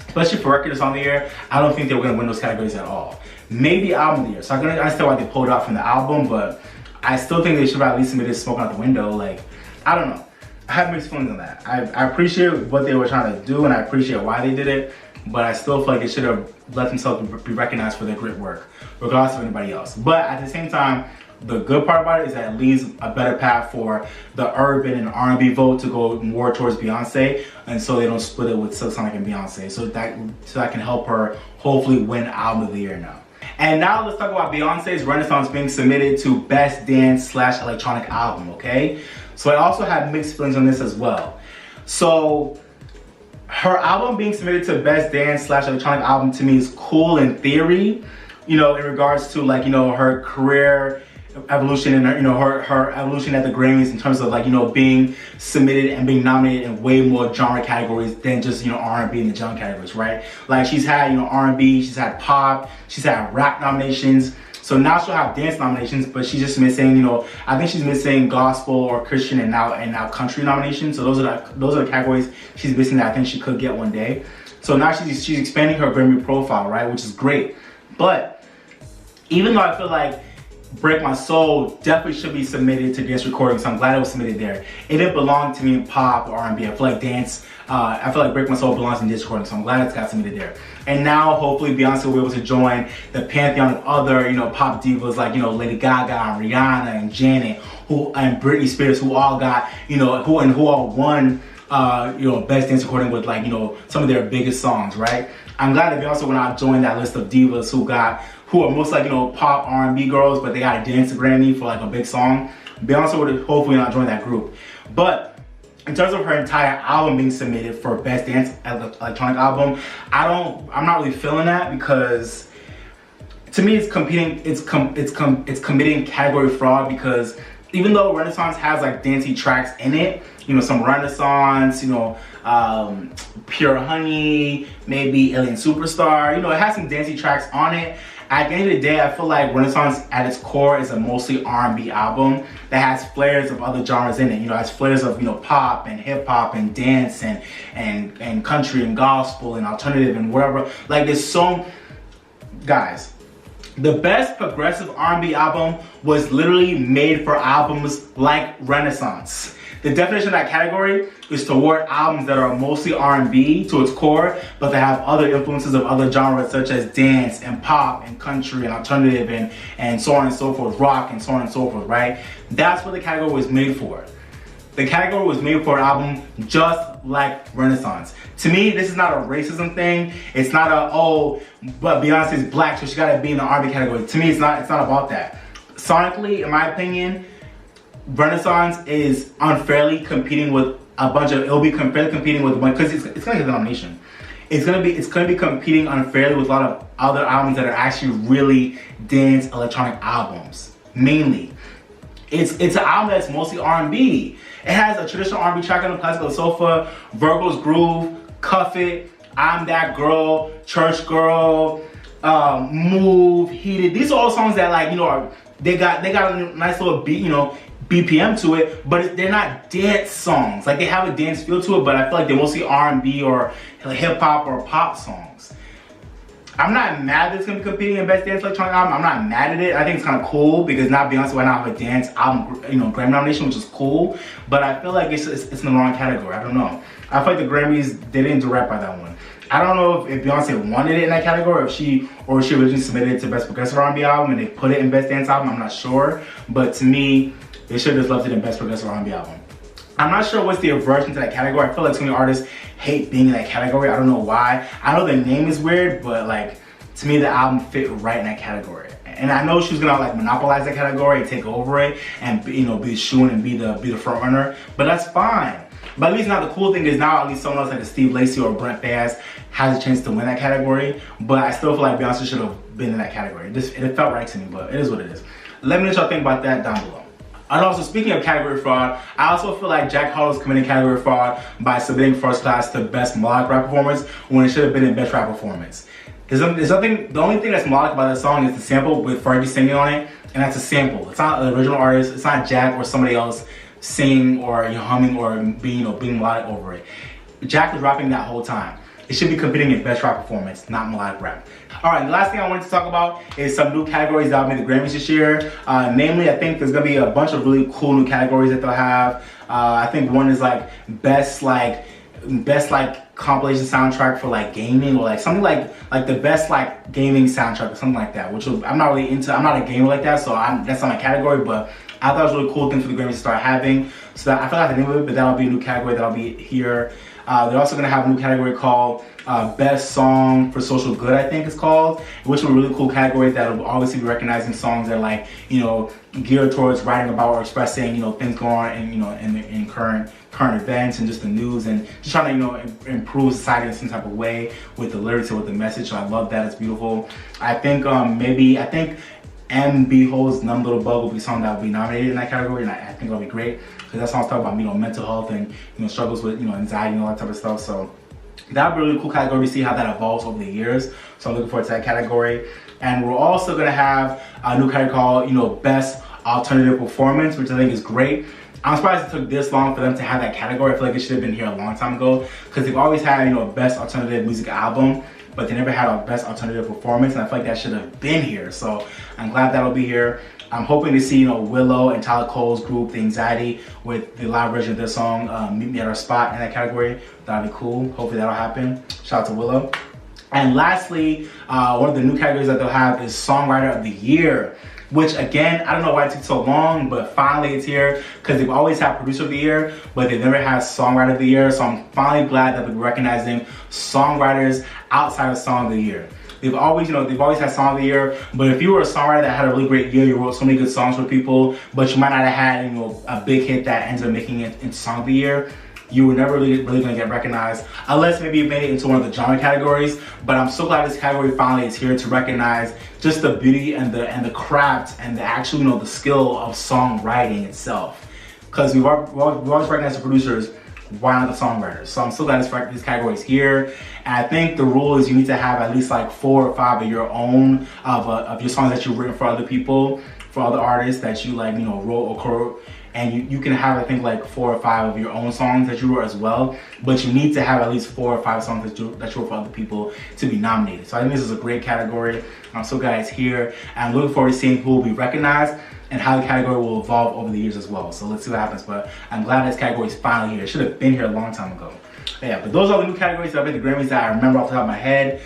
especially for Record Song of the Year, I don't think they were gonna win those categories at all. Maybe Album of the Year. So I can understand why they pulled out from the album, but I still think they should have at least submitted Smoke Out the Window. Like, I don't know. I have mixed feelings on that. I appreciate what they were trying to do and I appreciate why they did it, but I still feel like they should have let themselves be recognized for their great work, regardless of anybody else. But at the same time, the good part about it is that it leaves a better path for the urban and R&B vote to go more towards Beyonce, and so they don't split it with Silk Sonic and Beyonce. So that can help her hopefully win Album of the Year now. And now let's talk about Beyonce's Renaissance being submitted to Best Dance / Electronic Album, okay? So I also had mixed feelings on this as well. So her album being submitted to Best Dance / Electronic Album to me is cool in theory, you know, in regards to like, you know, her career evolution and her evolution at the Grammys in terms of like, you know, being submitted and being nominated in way more genre categories than just, you know, R&B in the genre categories, right? Like, she's had, you know, R&B, she's had pop, she's had rap nominations. So now she'll have dance nominations, but she's just missing, you know, I think she's missing gospel or Christian and now country nominations. So those are the categories she's missing that I think she could get one day. So now she's expanding her Grammy profile, right? Which is great. But even though I feel like Break My Soul definitely should be submitted to dance recording, so I'm glad it was submitted there. It didn't belong to me in pop or R&B. I feel like I feel like Break My Soul belongs in dance recording, so I'm glad it's got submitted there. And now hopefully Beyonce will be able to join the pantheon of other, you know, pop divas like, you know, Lady Gaga and Rihanna and Janet and Britney Spears, who all got, you know, who all won you know, Best Dance Recording with like, you know, some of their biggest songs, right? I'm glad that Beyonce will not join that list of divas who are most like, you know, pop R&B girls, but they got a dance Grammy for like a big song. Beyonce would hopefully not join that group. But in terms of her entire album being submitted for Best Dance Electronic Album, I'm not really feeling that, because to me it's committing category fraud, because even though Renaissance has like dancey tracks in it, you know, some Renaissance, you know, Pure Honey, maybe Alien Superstar, you know, it has some dancey tracks on it. At the end of the day, I feel like Renaissance at its core is a mostly R&B album that has flares of other genres in it. You know, it has flares of, you know, pop and hip hop and dance and country and gospel and alternative and whatever. Like, there's so, guys, the best progressive R&B album was literally made for albums like Renaissance. The definition of that category is to award albums that are mostly R&B to its core, but they have other influences of other genres such as dance and pop and country and alternative and so on and so forth, rock and so on and so forth, right? That's what the category was made for. The category was made for an album just like Renaissance. To me, this is not a racism thing. It's not but Beyonce's black, so she gotta be in the R&B category. To me, it's not about that. Sonically, in my opinion, Renaissance is unfairly competing with a bunch of, because it's gonna get the nomination. It's gonna be competing unfairly with a lot of other albums that are actually really dance electronic albums. Mainly, it's an album that's mostly R&B. It has a traditional R&B track on the classical sofa, Virgo's Groove, Cuff It, I'm That Girl, Church Girl, Move, Heated. These are all songs that, like, you know, they got a nice little beat, you know. BPM to it, but they're not dance songs. Like, they have a dance feel to it, but I feel like they're mostly R&B or hip hop or pop songs. I'm not mad that it's gonna be competing in Best Dance Electronic Album. I'm not mad at it. I think it's kind of cool because now Beyonce went out with a dance album, you know, Grammy nomination, which is cool. But I feel like it's in the wrong category. I don't know. I feel like the Grammys, they didn't do right by that one. I don't know if Beyonce wanted it in that category, or if she originally submitted it to Best Progressive R&B Album and they put it in Best Dance Album. I'm not sure. But to me, they should have just left it in Best Progressive R&B Album. I'm not sure what's the aversion to that category. I feel like so many artists hate being in that category. I don't know why. I know the name is weird, but like, to me, the album fit right in that category. And I know she was gonna like monopolize that category and take over it and, you know, be shooing and be the front runner. But that's fine. But at least now the cool thing is now at least someone else like a Steve Lacy or Brent Fayez has a chance to win that category. But I still feel like Beyonce should have been in that category. It felt right to me, but it is what it is. Let me know what y'all think about that down below. And also, speaking of category fraud, I also feel like Jack Harlow's committing category fraud by submitting First Class to Best Melodic Rap Performance when it should have been in Best Rap Performance. There's nothing, the only thing that's melodic about that song is the sample with Fergie singing on it, and that's a sample. It's not the original artist, it's not Jack or somebody else singing or, you know, humming or being melodic over it. Jack was rapping that whole time. It should be competing in Best Rap Performance, not melodic rap. Alright, the last thing I wanted to talk about is some new categories that will be the Grammys this year. Namely, I think there's going to be a bunch of really cool new categories that they'll have. I think one is like best compilation soundtrack for like gaming, or like something like the best like gaming soundtrack or something like that, which I'm not really into. I'm not a gamer like that, so that's not my category, but I thought it was a really cool thing for the Grammys to start having. So that, I forgot the name of it, but that'll be a new category that'll be here. They're also going to have a new category called Best Song for Social Good, I think it's called, which is a really cool category that will obviously be recognizing songs that are like, you know, geared towards writing about or expressing, you know, things going on in, you know, in current events and just the news, and just trying to, you know, improve society in some type of way with the lyrics or with the message. So I love that. It's beautiful. I think I think M.B. Ho's Numb Little Bug will be a song that will be nominated in that category, and I think it'll be great because that song's talking about, you know, mental health and, you know, struggles with, you know, anxiety and all that type of stuff. So that'll be a really cool category to see how that evolves over the years. So I'm looking forward to that category. And we're also gonna have a new category called, you know, Best Alternative Performance, which I think is great. I'm surprised it took this long for them to have that category. I feel like it should have been here a long time ago because they've always had, you know, Best Alternative Music Album, but they never had a Best Alternative Performance, and I feel like that should have been here. So I'm glad that'll be here. I'm hoping to see, you know, Willow and Tyler Cole's group, The Anxiety, with the live version of their song, Meet Me at Our Spot, in that category. That'll be cool. Hopefully that'll happen. Shout out to Willow. And lastly, one of the new categories that they'll have is Songwriter of the Year, which again, I don't know why it took so long, but finally it's here because they've always had Producer of the Year, but they've never had Songwriter of the Year. So I'm finally glad that we're recognizing songwriters outside of Song of the Year. They've always, you know, had Song of the Year, but if you were a songwriter that had a really great year, you wrote so many good songs for people, but you might not have had, you know, a big hit that ends up making it into Song of the Year, you were never really gonna get recognized unless maybe you made it into one of the genre categories. But I'm so glad this category finally is here to recognize just the beauty and the craft and the actual, you know, the skill of songwriting itself. Because we've always recognized the producers, why not the songwriters? So I'm so glad this category is here. And I think the rule is you need to have at least like 4 or 5 of your own of your songs that you've written for other people, for other artists that you like, you know, wrote or co-wrote. And you can have, I think, like 4 or 5 of your own songs that you wrote as well. But you need to have at least 4 or 5 songs that you wrote for other people to be nominated. So I think this is a great category. I'm so glad it's here. And I'm looking forward to seeing who will be recognized and how the category will evolve over the years as well. So let's see what happens. But I'm glad this category is finally here. It should have been here a long time ago. Yeah, but those are the new categories that I've been the Grammys that I remember off the top of my head.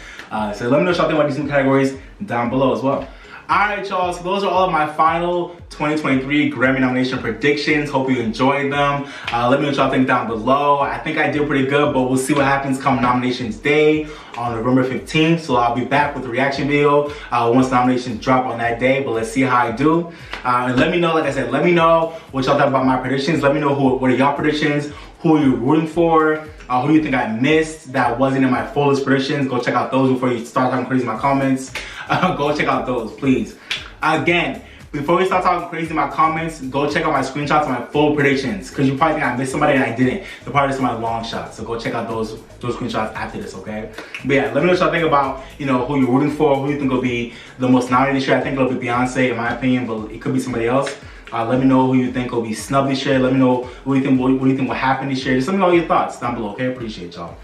So let me know what y'all think about these new categories down below as well. Alright y'all, so those are all of my final 2023 Grammy nomination predictions. Hope you enjoyed them. Let me know what y'all think down below. I think I did pretty good, but we'll see what happens come nominations day on November 15th. So I'll be back with a reaction video once nominations drop on that day, but let's see how I do. And let me know, like I said, let me know what y'all think about my predictions. Let me know what are y'all predictions, who are you rooting for, who do you think I missed that wasn't in my fullest predictions. Go check out those before you start talking crazy in my comments. Go check out those, please. Again, before we start talking crazy in my comments, go check out my screenshots of my full predictions, because you probably think I missed somebody and I didn't. They're probably just my long shots. So go check out those screenshots after this, okay? But yeah, let me know what y'all think about, you know, who you're rooting for, who you think will be the most nominated this year. I think it'll be Beyonce in my opinion, but it could be somebody else. Let me know who you think will be snubbed this year. Let me know what you think will happen this year. Just let me know all your thoughts down below, okay? Appreciate y'all.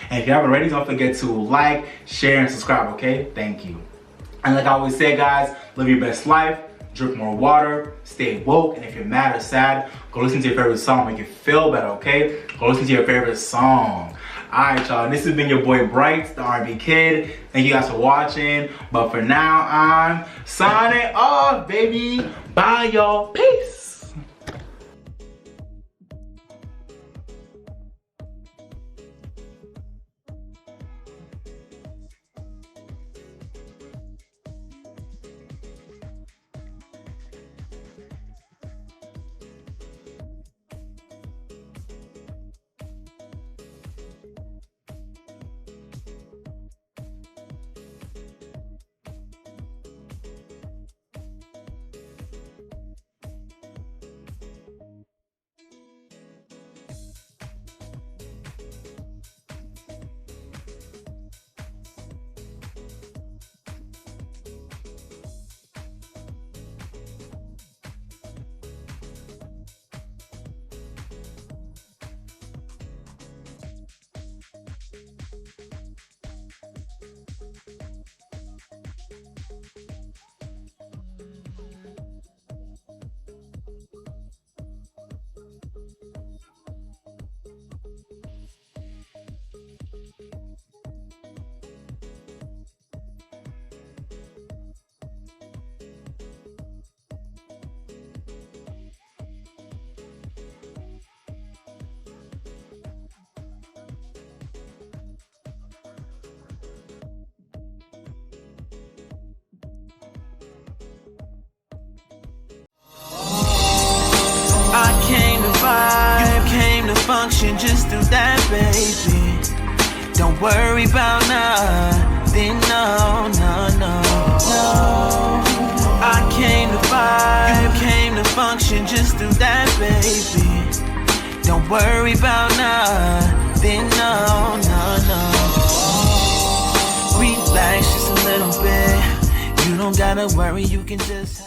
And if you haven't already, don't forget to like, share, and subscribe, okay? Thank you. And like I always say, guys, live your best life, drink more water, stay woke, and if you're mad or sad, go listen to your favorite song, make you feel better, okay? Go listen to your favorite song. Alright, y'all, this has been your boy Bright, the R&B Kid. Thank you guys for watching. But for now, I'm signing off, baby. Bye, y'all. Peace. You came to function, just do that, baby. Don't worry about nothing, no. I came to vibe, you came to function, just do that, baby. Don't worry about nothing, no. Relax just a little bit. You don't gotta worry, you can just